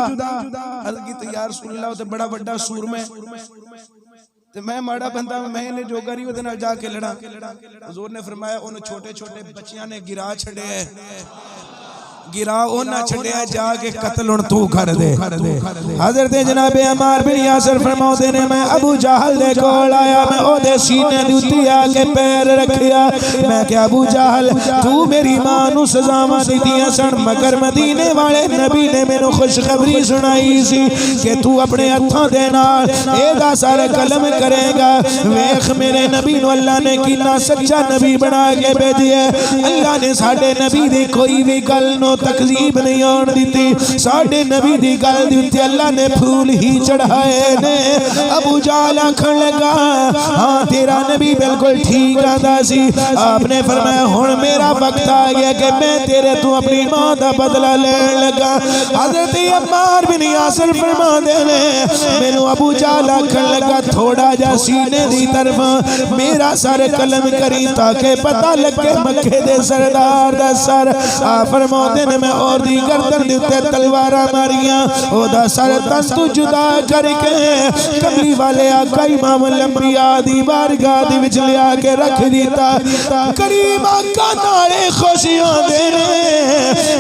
अर्ज़ की तो या रसूल अल्लाह ते बड़ा बड़ा सूरमा ते मैं माड़ा बंदा, मैं इन्हें जोगा नहीं उहदे नाल जाके लड़ा। हुज़ूर ने फरमाया उन छोटे छोटे बच्चियां ने गिरा छड़े है, गिरा ओना छड़िया जाके कत्ल हुण तू कर दे। हज़रत जनाब अम्मार बिन यासिर फरमाते ने मैं अबू जहल दे कोल आया, मैं ओदे सीने दे उत्ते आके पैर रखिया। मैं क्या अबू जहल तू मेरी मां नू सज़ावां दित्तियां सन, मगर मदीने वाले नबी ने मैनू खुशखबरी सुनाई सी कि तू अपने हत्थों दे नाल एदा सर कलम करेगा। वेख मेरे नबी नू अल्लाह ने कितना सच्चा नबी बना के भेजिया। अल्लाह ने साडे नबी दी कोई भी गल नो तकजीब नहीं आन दी। साडे नबी दी गल दी उत्ते अल्लाह ने फूल ही चढ़ाए ने। अबू जहल आखण लगा हाँ तेरा नबी बिल्कुल ठीक आंदा सी। आपने फरमाया हुण मेरा वक्त आ गया कि मैं तेरे तू अपनी मां दा बदला लेन लगा। हज़रत अम्मार बिन यासिर फरमांदे ने मैनू अबू जहल आखण लगा थोड़ा जा सीने दी तरफ मेरा सर कलम करी ताकि पता लगे मक्के दे सरदार दा सर। आप फरमाते ने मैं और दी गर्दन दे उत्ते तलवारां मारियां, ओदा सर तन तू जुदा करके कमली वाले आका इमाम लंबिया दी बारगाह दे विच लिया के रख दिता। करीम आका नाले खुशियां दे ने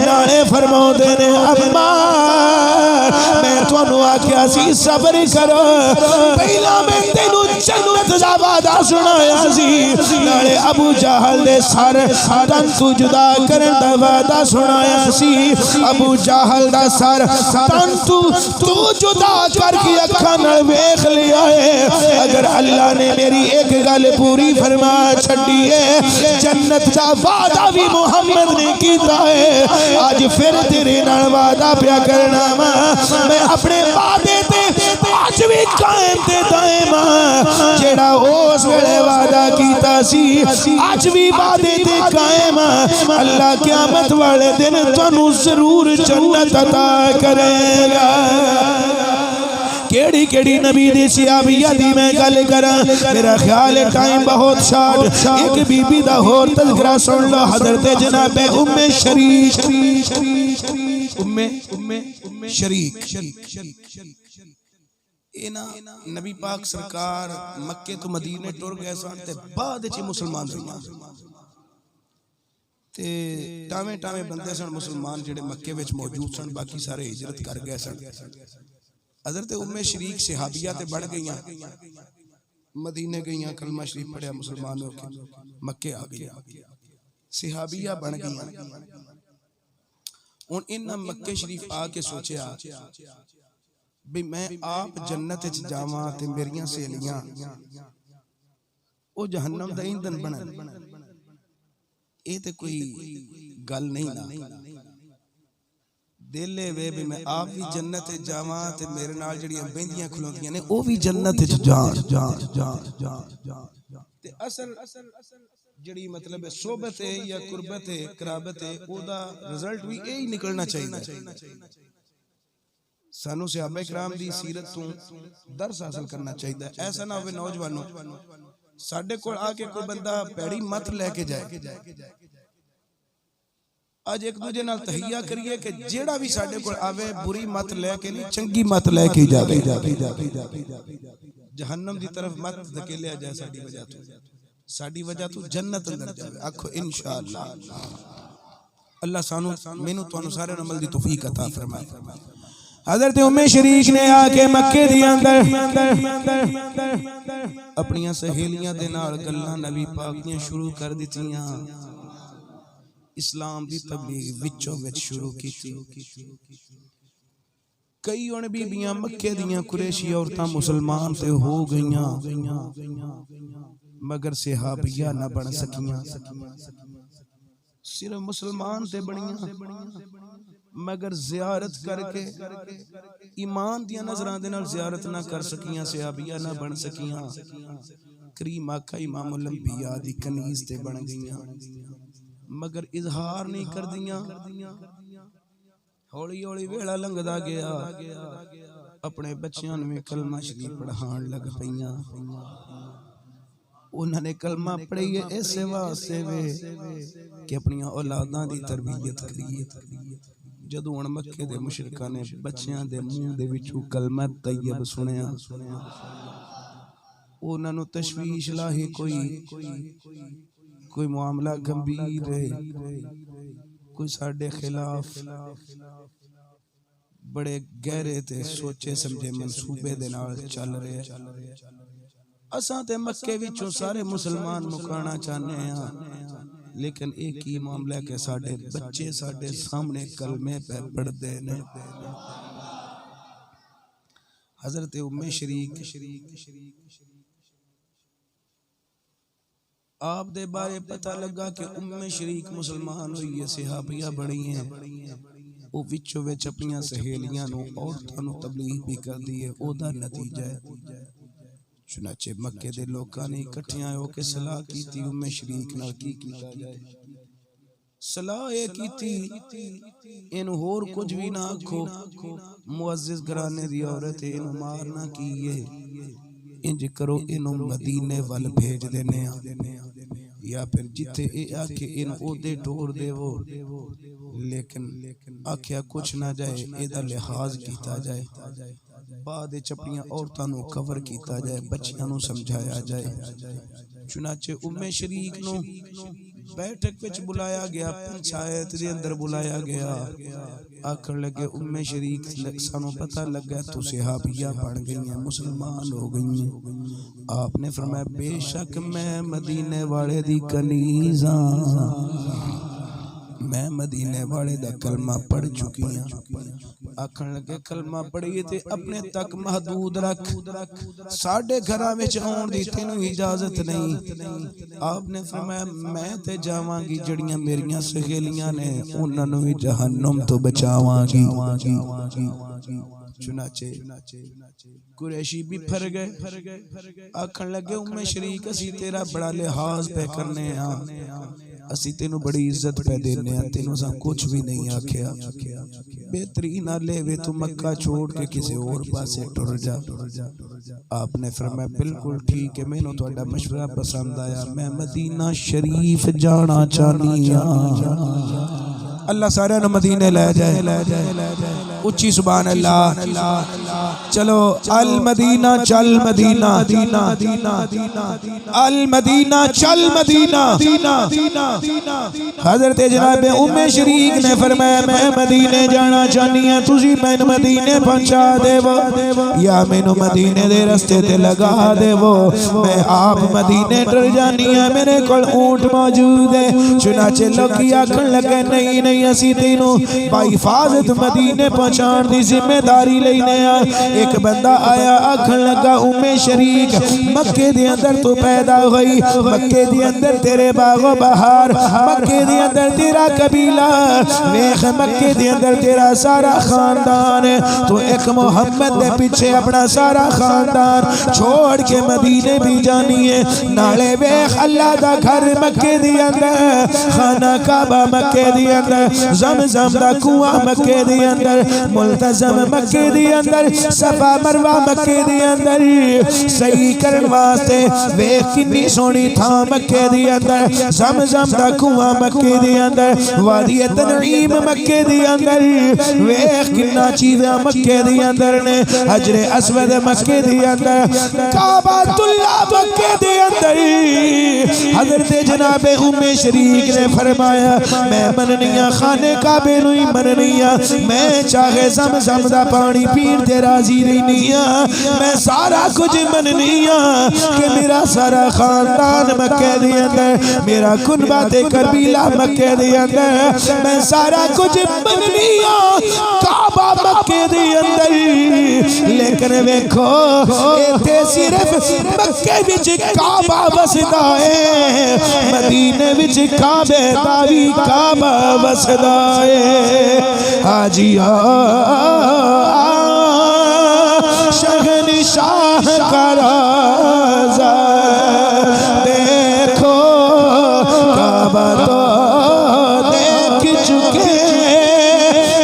नाले फरमाते ने अम्मार मैं तुहानू आख्या सी सब्र करो, पहला मैं तेनू जन्नत दा वादा सुनाया सी, नाले अबू जहल दे सर तन तू जुदा करन दा वादा सुनाया सी। अबू जहल दा सर तन तू जुदा करके अखां नाल वेख लिया है। अगर अल्लाह ने मेरी एक गल पूरी फरमा छड़ी है, जन्नत दा वादा भी मुहम्मद ने कीता है। आज फिर तेरे नाल वादा पिया करना वा, मैं अपने वादे ते आज भी कायम ते दायम जेड़ा उस वेले वादा कीता सी आज भी वादे ते कायम। अल्लाह क़यामत वाले दिन तुहानू जरूर जन्नत अता करेगा। केड़ी केड़ी नबी दी सियाबिया दी मैं गल करा, मेरा ख्याल है टाइम बहुत शॉर्ट। एक बीबी दा होर तज़किरा सुन लो, हज़रत जनाब उम्मे शरीक। उम्मे शरीक इना नबी पाक सरकार मक्के तो मदीने टुर गए सन ते बाद च मुसलमान होइयां ते टावे टावे बंदे सन मुसलमान जेड़े मक्के विच मौजूद सन, बाकी सारे हिजरत कर गए सन। हज़रत उम्मे शरीक सहाबिया ते बढ़ गईयां, मदीने गईयां, कलमा शरीफ पढ़िया, मुसलमान होके मक्के आ गईयां, सहाबिया बन गईयां। हुण इन्हां मक्के शरीफ आके सोचिया भी मैं आप जन्नत च जावां ते मेरियां सहेलियां ओ जहन्नम दा ईंधन बनन, ये ते कोई गल नहीं ना। दिल वे भी मैं आप भी जन्नत च जावां ते मेरे नाल जड़ियां बेंदियां खलोंदियां ने ओ भी जन्नत च जान ते असल जड़ी मतलब सोबत है या कुर्बत है कराबत है ओदा रिजल्ट भी यही निकलना चाहिए। सानू सहाबा इकराम दी सीरत तो दर्स हासिल करना चाहिए। ऐसा ना हो नौजवानों साडे कोल आके कोई बंदा पैड़ी मत लेके जाए। आज एक दूजे नाल तहिया करिए कि जेड़ा भी साडे कोल आवे बुरी मत लेके नहीं चंगी मत लेके जावे। जहन्नम की तरफ मत धकेलिया जाए साडी वजह तो जन्नत अंदर जाए। आखो इंशाअल्लाह। अल्लाह सानू मैनू तुहानू सारे अमल दी तौफीक अता फरमाए। हज़रत उम्मे शरीक ने आके मक्के दी अंदर अपनी सहेलियां दे नाल गल्लां नबी पाक दियां शुरू कर दित्तियां। इस्लाम दी तबलीग विचों विच शुरू कीती। कई हुण बीबियां मक्के दियां कुरैशी औरतां मुसलमान ते हो गईयां, मगर सहाबिया न बन सकियां। सिर्फ मुसलमान ते बनियां, मगर ज़ियारत करके ईमान दियां नज़रां दे नाल ज़ियारत ना कर सकियां, सहाबिया ना बन सकियां। करीम आका इमामुल अंबिया दी कनीज़ ते बन गईयां, मगर इजहार नहीं कर दियां। हौली हौली वेला लंघदा गया, अपने बच्चों में कलमा शरीफ पढ़ाण लग पईयां। उन्होंने कलमा पढ़ी है इस वास्ते वे कि अपनी औलादां दी तरबियत करिए। जदों हुण मक्के दे मुशरिकां ने बच्चों दे मुंह दे विचों कलमा तैयब सुनिया, उन्हां नूं तशवीश लाही कोई मामला गंभीर है, कोई साडे खिलाफ बड़े गहरे ते सोचे समझे मंसूबे दे नाल चल रहे हैं। असां ते मक्के विचों सारे मुसलमान मुकाना चाहते हैं, लेकिन एक ही मामला के साडे बच्चे साडे सामने कलमे पे पढ़ते ने। हज़रत उम्मे शरीक आप दे बारे पता लगा कि उम्मे शरीक मुसलमान हुई है, सहाबिया बड़ी हैं। वो विचों विच अपनी सहेलियां नूं औरतां नूं तबलीग भी करदी है। ओदा नतीजा है चुनाचे मक्के दे लोकां ने इकट्ठियां होके सलाह कीती उम्मे शरीक नाल की कीता जाए। सलाह ये कीती इनू होर कुछ भी ना आखो, मुअज्जिज़ घराने दी औरत है, इनू मारना की है, इंज करो इनू मदीने वल भेज देने, या फिर जिथे ए आके इन ओदे टोर देवो, लेकिन आख्या कुछ ना जाए, एदा लिहाज किया जाए। बाद अपनी औरतां नूं कवर किया जाए, बच्चियां नूं समझाया जाए। चुनाचे उम्मे शरीक नूं बैठक विच बुलाया गया, पंचायत दे अंदर बुलाया गया। आखण लगे उम्मे शरीक सानू पता लगा तू सहाबिया बन गई है, मुसलमान हो गई है। आपने फरमाया बेशक मैं मदीने वाले दी कनीज़ हां, मैं मदीने वाले दा कलमा पढ़ चुकी हां। आखण लगे कलमा पढ़ी ते अपने तक महदूद रख, साडे घरां विच आउण दी तैनूं इजाजत नहीं। आपने फरमाया मैं ते जावांगी, जड़ियां मेरियां सहेलियां ने उन्हां नूं भी जहन्नम तो बचावांगी। चुनाचे कुरैशी भी फर गए। आखण लगे उम्मे शरीक असी तेरा बड़ा लिहाज पे करने असी तेनू बड़ी इज्जत पे देने, तेनू असां कुछ भी नहीं आख्या। बेहतरी ना ले वे तू मक्का छोड़ के किसी और पासे टुर जा। आपने फरमाया बिल्कुल ठीक है, मैनू तुहाडा मशवरा पसंद आया, मैं मदीना शरीफ जाना चाहनी हां। अल्लाह सारे नूं मदीने ले जाए। उच्ची सुभान अल्लाह। चलो अल मदीना चल मदीना, अल मदीना चल मदीना। हजरत जनाब उम्मे शरीक ने फरमाया मैं मदीने जाना चाहनी हां, तुसी मैनू मदीने पहुंचा देवो या मैनू मदीने दे रस्ते ते लगा देवो, मैं आप मदीने टुर जानी हां, मेरे कोल ऊंट मौजूद है। चुनाचे लोकी आखण लगे नहीं नहीं असी तेनू बाहिफाजत मदीने पहुंचाण दी जिम्मेदारी लेने आ। एक बंदा आया आखण लगा उम्मे शरीक मक्के दे अंदर तू पैदा हुई, मक्के दे अंदर तेरे बागो बहार, मक्के दे अंदर तेरा कबीला, वेख मक्के दे अंदर तेरा सारा खानदान, तो एक मोहम्मद दे पीछे अपना सारा खानदान छोड़ के मदीने भी जानी है। नाले वेख अल्लाह दा घर मक्के दे अंदर, खाना काबा मक्के दे अंदर, ज़मज़म दा कुआं मक्के दे अंदर, मुल्तज़म मक्के दी अंदर सफा मरवा मक्के दी अंदर सही करन वास्ते वेख कितनी सोहनी थां मक्के दी अंदर ज़मज़म दा कुआं मक्के दी अंदर वादी तनईम मक्के दी अंदर वेख कितना चीज़ां मक्के दी अंदर ने हजरे अस्वद मक्के दी अंदर काबातुल्लाह मक्के दी अंदर हजरत जनाबे उम्मे शरीक ने फरमाया मैं मननिया खाने काबे नूं ही मननिया मैं चाहे ज़मज़म दा पानी पीण ते राजी रहनिया मैं सारा कुछ मननिया कि मेरा सारा खानदान मक्के दे अंदर मेरा कुनबा ते कबीला मक्के दे अंदर मैं सारा कुछ मननिया काबा मक्के दे अंदर लेकिन वेखो इत्थे सिर्फ मक्के विच काबा वसदा है मदीने विच काबे दा वी काबा वसदा है हाजिया शहनशाह का राज़ा देखो काबा तो देख चुके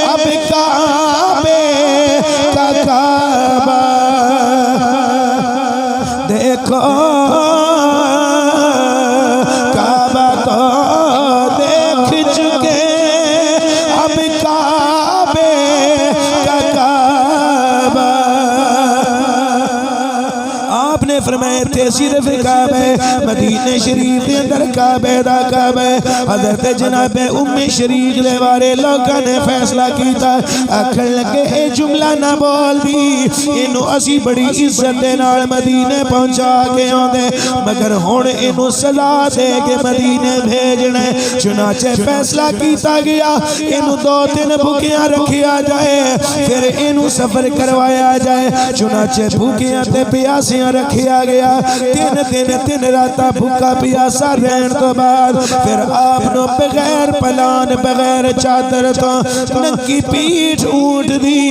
अब काबे का काबा देखो काबा तो देख चुके अब काबे का काबा आपने फरमाया थे सिर्फ काबे मदीने शरीफ के अंदर काबे दा काबे हजरत जनाबे उम्मे शरीक दे बारे लोगों ने फैसला किया आखन लगे ए जुमला ना बोल दी इनू असी बड़ी इज्जत दे नाल मदीने पहुंचा के आंदे मगर हुण इनू सजा दे के मदीने भेजने चुनाचे फैसला किया गया इनू 2-3 भूखियां रखिया जाए फिर इनू सफर करवाया जाए चुनाचे भूखियां ते प्यासियां रखिया गया 3 दिन 3 रात भूखा प्यासा रहने तो बाद फिर आपनो बगैर पलान बगैर चादर तो नंगी पीठ ऊंट दी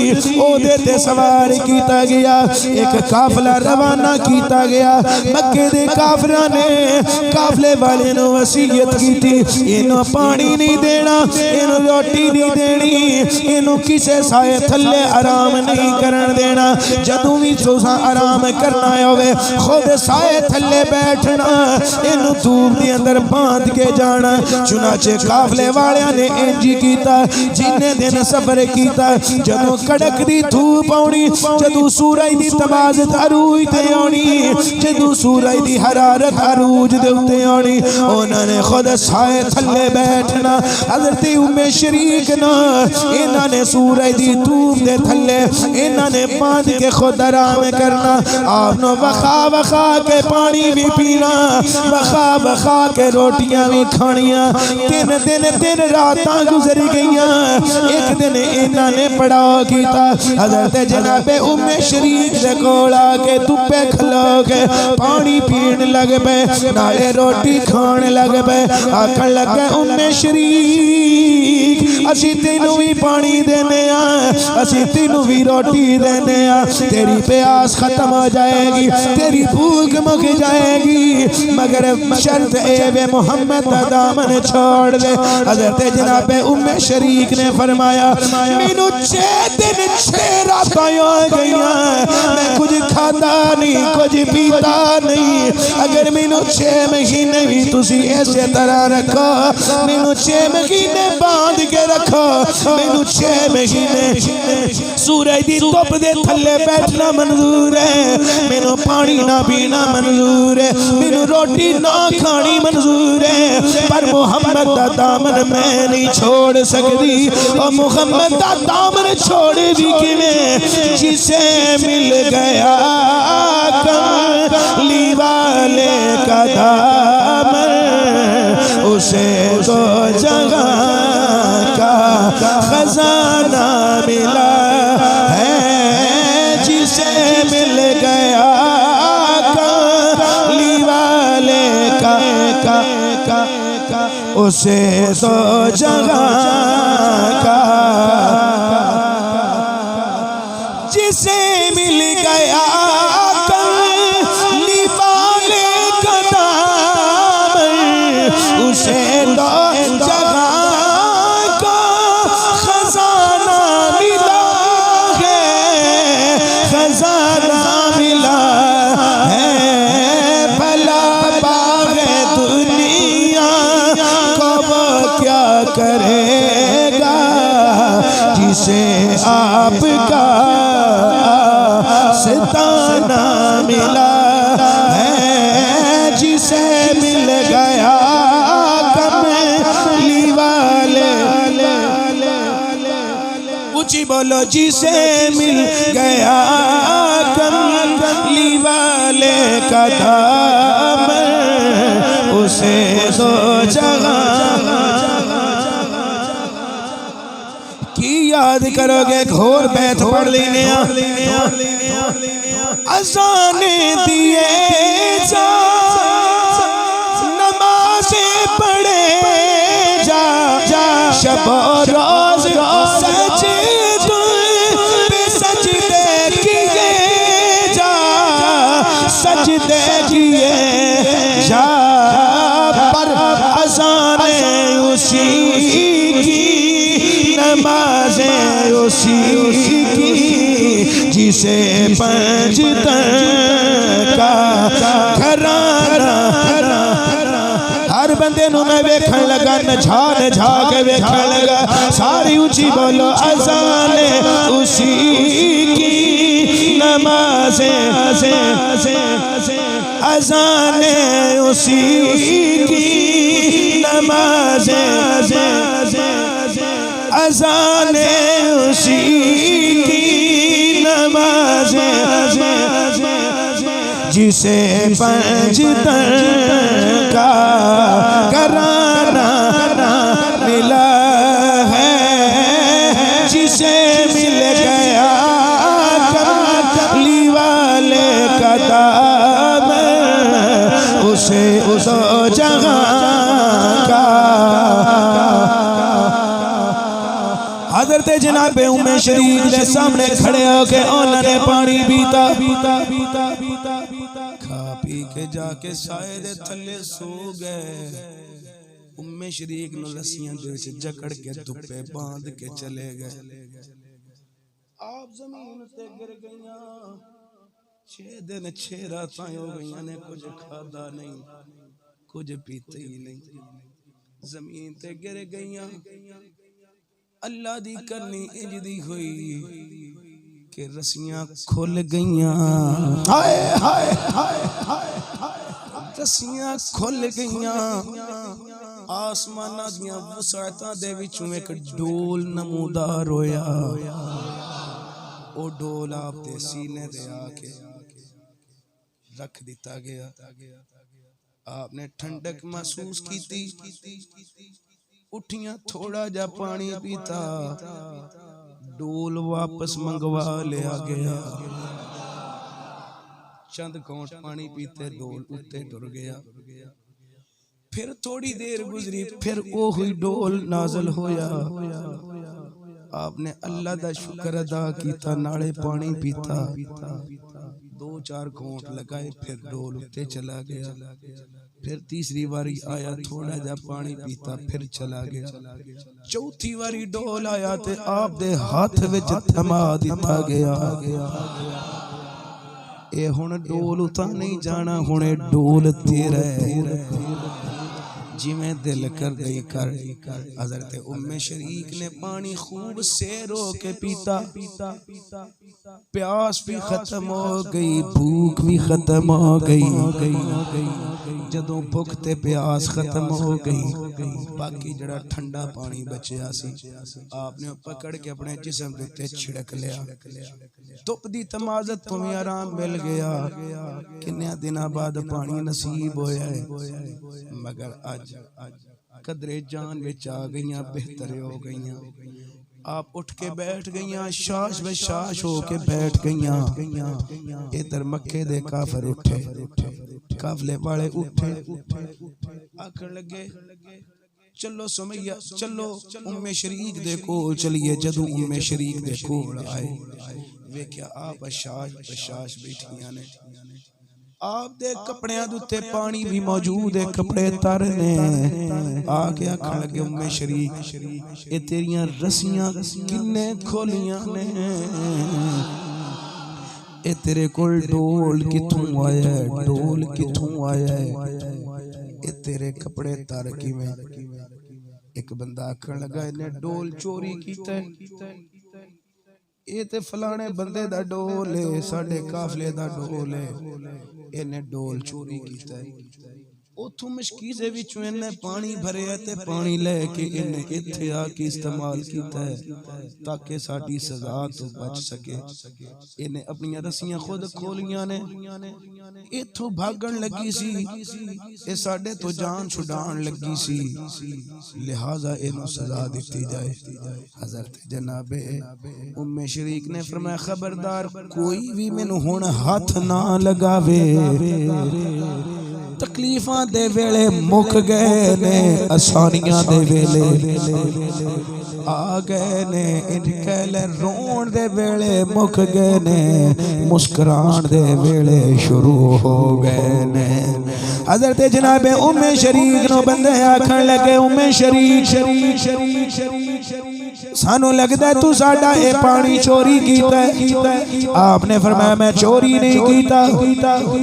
ओदे ते सवार किया गया एक काफला रवाना किया गया मक्के दे काफिरां ने काफले वाले नु वसीयत की थी इनो पानी नहीं देना इनो रोटी नहीं देनी इनो किसे साए थल्ले आराम नहीं करन देना जदों भी तुसां आराम करना होवे खुद साए थल्ले बैठना इनू धूप दे अंदर बांध के जाना चुनाचे काफले वालियां ने इंज कीता जिन्ने दिन सफर कीता जदों कड़क दी धूप आउणी जदों सूरज दी तबाज़त अरूज ते आउणी जदों सूरज दी हरारत अरूज दे उत्ते आउणी उन्हां ने खुद साए थल्ले बैठना हज़रत उम्मे शरीक ना इन्हां ने सूरज दी धूप दे थल्ले इन्हां ने बांध के खुद आराम करना आपनो वखा वखा के पानी भी पीना वखा वखा के रोटियां भी खानियां 3 दिन 3 रातां गुजर गईयां एक दिन इन्हां ने पड़ाव कीता हज़रत जनाबे उम्मे शरीक दे कोल आके धुप्पे खलो के पानी पीण लग पे नाले रोटी खाण लग पे आखन लगे उम्मे शरीक असी तेनू भी पानी देने असी तेनू भी रोटी देने तेरी प्यास खत्म हो जाएगी तेरी भूख मुक जाएगी मगर शर्त ए वे मोहम्मद दा दामन छोड़ दे हज़रत जनाबे उम्मे शरीक ने फरमाया मैनू 6 दिन 6 रातां हो गईयां मैं कुछ खाता नहीं कुछ पीता नहीं अगर मैनू 6 महीने भी तुसी इसे तरह रखो मैनू 6 महीने बांध के रखो मैनू 6 महीने सूरज दी धुप दे थल्ले बैठना मंजूर है मैनू पानी ना पीना मंजूर है मैनू रोटी ना खानी मंजूर है पर मुहम्मद दा दामन मैं नहीं छोड़ सकती और मुहम्मद दा दामन छोड़े भी किवें जिसे मिल गया कमली वाले का दामन उसे तो जगह का खजाना मिला है जिसे मिल गया कमली वाले का उसे तो जगह का जिसे मिल गया कमली वाले का दामन उसे तो जगह का खजाना मिला आपका सिताना मिला है, जिसे मिल गया कमली वाले। ऊंची बोलो, जिसे मिल गया कमली वाले का दाम, उसे दो जगह की याद करोगे। घोर बैठ पढ़ लेने अज़ाने दिए जा, नमाज़े पढ़े जा, शब रोज़ सजदे किए जा, सजदे किए जा, पर अज़ाने उसी की, नमाज़ें उसी की, जिसे पंजतन का घराना। हर बंदे नू मैं वेखण लगा, नझा नझा के वेखण लगा। सारी ऊंची बोलो, अज़ाने उसी की, नमाज़ें अज़ाने उसी की, नमाज़ें अज़ाने उसी की, नमाज़ें जिसे पंजतन का घराना मिला है, जिसे मिल गया कमली वाले का दाम, उसे उस जगह का। हज़रत जनाब उम्मे शरीक के सामने खड़े होके उन्होंने पानी पीता, खा पी के जाके साए दे थल्ले सो गए। उम्मे शरीक ने रस्सियां दे से जकड़ के धुप्पे बांध के चले गए। आप जमीन ते गिर गईया, 6 दिन 6 रातां हो गईया ने, कुछ खादा नहीं, कुछ पीते ही नहीं, जमीन ते गिर गईया। अल्लाह दी करनी इंजदी हुई कि रस्सियां खुल गईयां, हाय हाय हाय हाय, रस्सियां खुल गईयां। आसमाना दियां वसातां दे विचों एक डोल नमूदार होया। ओ डोल आप दे सीने दे आके रख दिता गया। आपने ठंडक महसूस की, उठियां थोड़ा जा पानी पीता, डोल वापस मंगवा लिया गया। चंद घोंट पानी पीते डोल उत्ते टुर गया। फिर थोड़ी देर गुजरी, फिर वो हुई डोल नाज़िल होया। आपने अल्लाह दा शुक्र अदा किया, नाले पानी पीता, 2-4 घोंट लगाए, फिर डोल उत्ते चला गया। फिर तीसरी बारी आया, थोड़ा जा पानी पीता, फिर चला गया। चौथी बारी डोल आया ते आप दे हाथ विच थमा दिता गया। ए हुण डोल उता नहीं जाना, हुणे डोल तेरा है, जिमें दिल कर दे कर। हज़रत उम्मे शरीक ने पानी खूब सेर हो के पीता, प्यास भी खत्म हो गई, भूख भी खत्म हो गई। जदों भूख ते प्यास खत्म हो गई, बाकी जड़ा ठंडा पानी बचिया सी, आपने पकड़ के अपने जिस्म दे उत्ते छिड़क लिया। धुप दी तमाज़त तो भी आराम मिल गया। किन्ने दिनां बाद पानी नसीब होया है, मगर आज कदरे जान विच आ गईयां, बेहतर हो गईयां। आप उठ के बैठ गईयां, शाश बशाश हो के बैठ गईयां। इधर मक्के दे काफिर उठे, काफले वाले उठे, आखण लगे चलो सुमैया चलो उम्मे शरीक दे कोल चलिए। जदों उम्मे शरीक दे कोल आए, वेख्या आप शाश बशाश बैठियां ने। आप दे कपड़ियां दे उत्ते पानी भी मौजूद है, कपड़े तर ने। आके आखण लगे उम्मे शरीक, ए तेरियां रस्सियां किन्ने खोलियां ने, ए तेरे कोल डोल किथों आया है, डोल किथों आया है, ए तेरे कपड़े तर किवें। एक बंदा आखण लगा इन्हें डोल चोरी कीता है। ये ते फलाने बंदे दा डोल है, साडे काफले दा डोल है, इन्हें डोल चोरी कीता है। उथों मशकीज़े विचों इन्हें पानी भरिया ते पानी लेके इन्हें इत्थे आके इस्तेमाल कीता है ताकि साडी सजा तो बच सके। इन्हें अपनी रस्सियां खुद खोलियां ने, इथों भागण लगी सी, ये साडे तो जान छुड़ान लगी सी, लिहाजा इन्हों सजा दी जाए। हज़रत जनाबे उम्मे शरीक ने फरमाया खबरदार कोई भी मैनू हुण हाथ ना लगावे, तकलीफां दे वेले मुक गए ने, आसानियां दे वेले आ गए ने, इनके रोण दे वेले मुक गए ने, मुस्कुरान दे वेले शुरू हो गए ने। हज़रत जनाबे उम्मे शरीक नो बंदे आखण लगे उम्मे शरीक सानू लगदा है तू साडा ए पानी चोरी कीता है। आपने फरमाया मैं चोरी नहीं कीता,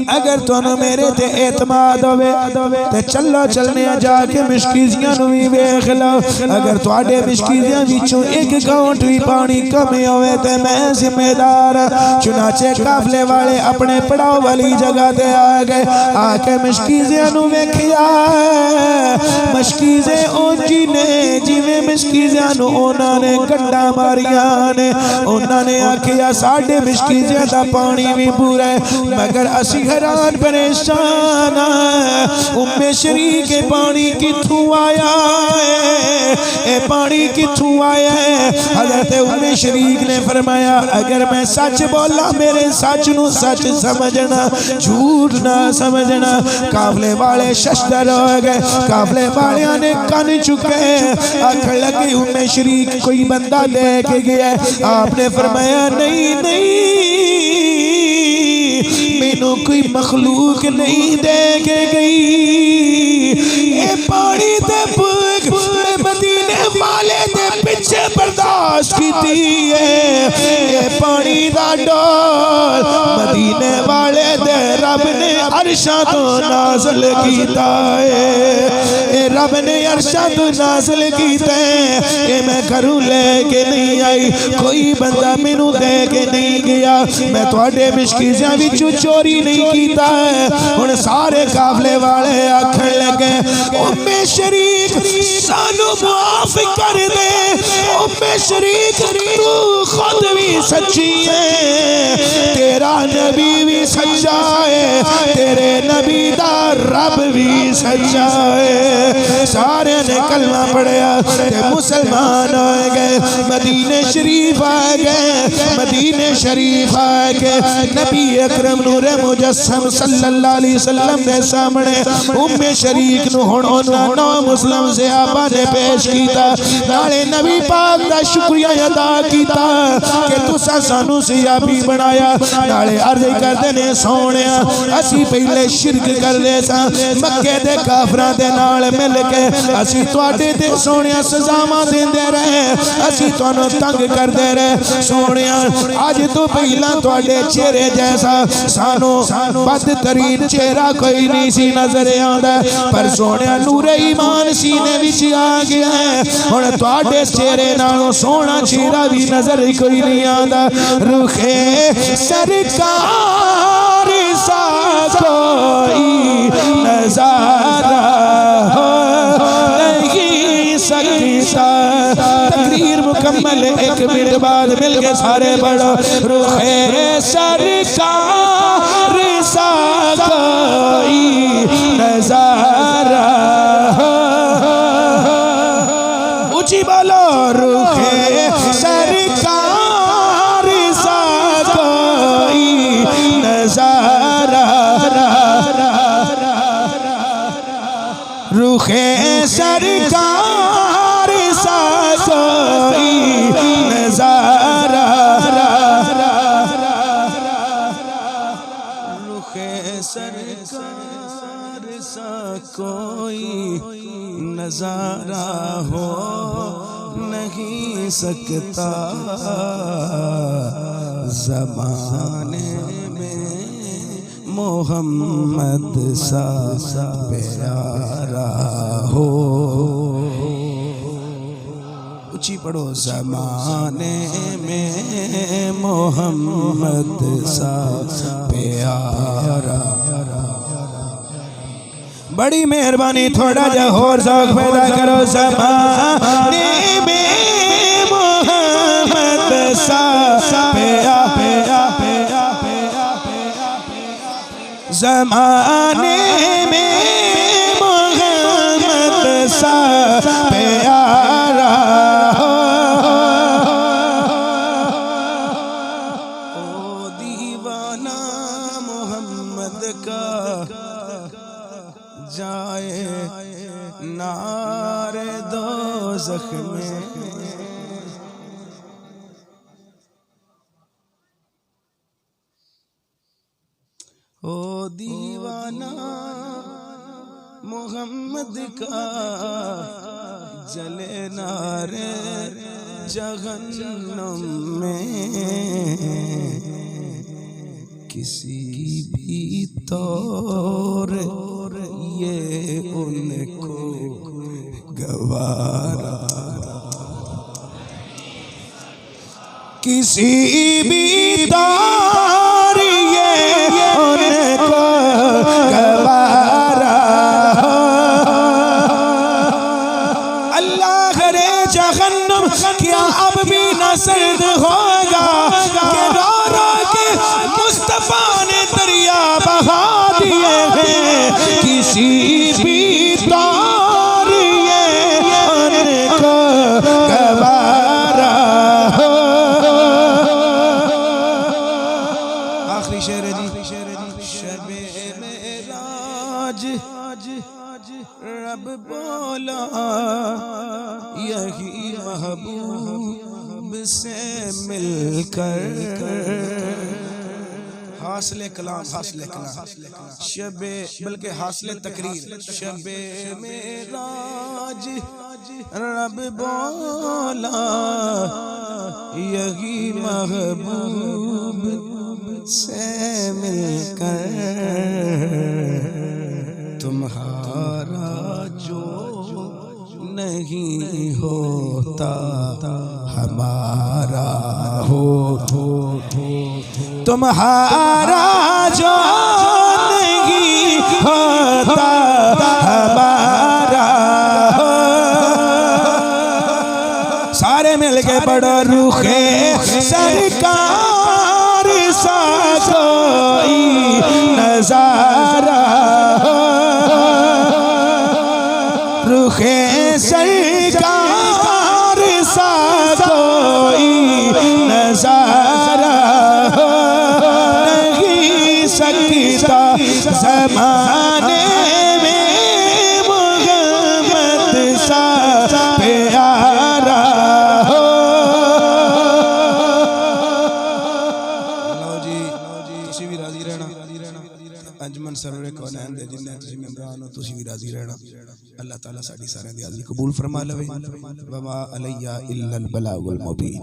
अगर तुहानू मेरे ते एतमाद होवे ते चलो चलने जाके मिशकीज़ियां नू भी वेख लो, अगर तुहाडे मिशकीज़ियां विचों एक घोंट भी पानी कमी होवे ते मैं जिम्मेदार। चुनाचे काफले वाले अपने पड़ाव वाली जगह ते आ गए, आके मिशकीज़ियां नू वेखिया, मशकीज़े ओजी ने जिवें मिशकीज़ियां नू उन्होंने गंडा मारिया ने, उन्होंने आखिया साडे मिशकीज़ियां दा पानी भी पूरा है, मगर असी हैरान परेशान। उम्मे शरीक के पानी किथों आया है, ए पानी किथों आया है? हज़रत उम्मे शरीक ने फरमाया अगर मैं सच बोला मेरे सच नू सच समझना, झूठ ना समझना। काफले वाले शशदर हो गए, काफले वालियां ने कन चुके, आखण लगे उम्मे शरीक कोई बंदा देख गया। आपने फरमाया नहीं नहीं, मैनू कोई मखलूक नहीं देख गई, ये पानी दे मदीने वाले दे पिछे बर्दाश्त की है, ये पानी दा डोल मदीने वाले दे रब ने अरशा तो नाज़िल कीता है, ये रब ने अरशा तो नाज़िल कीता है। ये मैं घरों लेके नहीं आई, कोई बंदा मैनू दे के नहीं गया, मैं तुहाडे मिशकीज़ियां विचों चोरी नहीं कीता है। हुण सारे काफले वाले आखण लगे उम्मे शरीक सानू माफ कर दे, उम्मे शरीक तू खुद भी सच्ची है, तेरा नबी भी सच्चा है, तेरे नबी दा रब भी सच्चा है। सारे ने कलमा पढ़िया ते मुसलमान हो गए, मदीने शरीफ आ गए, मदीने शरीफ आ गए, नबी अकरम नूरे मुजस्सम सल्लल्लाहु अलैहि वसल्लम दे सामने उम्मे शरीक नू हुण उन्हां नौ मुस्लिम सहाबा ने पेश कीता, नाले नबी पाक दा शुक्रिया अदा कीता कि तुसां सानू सहाबी बनाया। नाले अर्ज करदे ने सोहणिया असी पहले शिरक करदे सां, मक्के दे काफरां दे नाल मिल के असी तुहाडे ते सोहणिया सजावां देंदे रहे, असी तुहानू तंग करदे रहे। सोहणिया अज तो पहला तुहाडे चेहरे जैसा सानू बदतरीन चेहरा कोई नहीं सी नजर आंदा, पर सोहणिया नूरे ईमान सीने विच आ गया है, हुण तुहाडे चेहरे नालों सोहना चेहरा भी नजर कोई नहीं आंदा। रुखे सरकार सा कोई नजारा नहीं सकता। तकरीर मुकम्मल, एक मिनट बाद मिल के सारे पढ़ो। रुखे सरकार सा कोई नजारा, ऊंची बोलो। रुखे सरकार सा कोई नजारा, रुखे सरकार सा कोई नजारा, रुखे सरकार सा कोई नजारा हो नहीं सकता ज़माने में मोहम्मद सा प्यारा हो। ऊंची पढ़ो। ज़माने में मोहम्मद सा प्यारा। बड़ी मेहरबानी, थोड़ा जा और शौक पैदा करो। ज़माने में मोहम्मद सा प्यारा, ज़माने में मोहम्मद सा प्यारा। ओ दीवाना मोहम्मद का जाए नारे दोज़ख में। ओ दीवाना मोहम्मद का जले नारे जहन्नम में। किसी भी तौर ये उनको गवारा, किसी भी तौर ये उनको गवारा। अल्लाह करे जहन्नम क्या अब भी न सर्द होगा कि रो रो के मुस्तफा ने दरिया बहा दिए हैं। किसी भी तौर ये उनको गवारा। आखिरी शेर है जी, शबे मेराज रब बोला यही महबूब से मिलकर। हासिले कलाम, हासिले कलाम, शबे बल्कि हासिले तकरीर। शबे मेराज रब बोला यही महबूब से मिलकर। तुम्हारा जो नहीं होता हमारा हो, तुम्हारा जो नहीं होता हमारा। सारे मिलके पढ़ो, रूखे सरकार सा कोई नजारा। रूखे सरकार सा कोई नजारा नहीं सकता ज़माने में मोहम्मद सा प्यारा। लो जी, तुसी भी राजी रहना। अंजमन सरवरे कौनैन दे जिन्ने तुसी मेंबरान हो, तुसी भी राजी रहना। अल्लाह ताला साडी सारे दी हाज़री कबूल फरमा लवे। वमा अलैया इल्लल बलागुल मुबीन।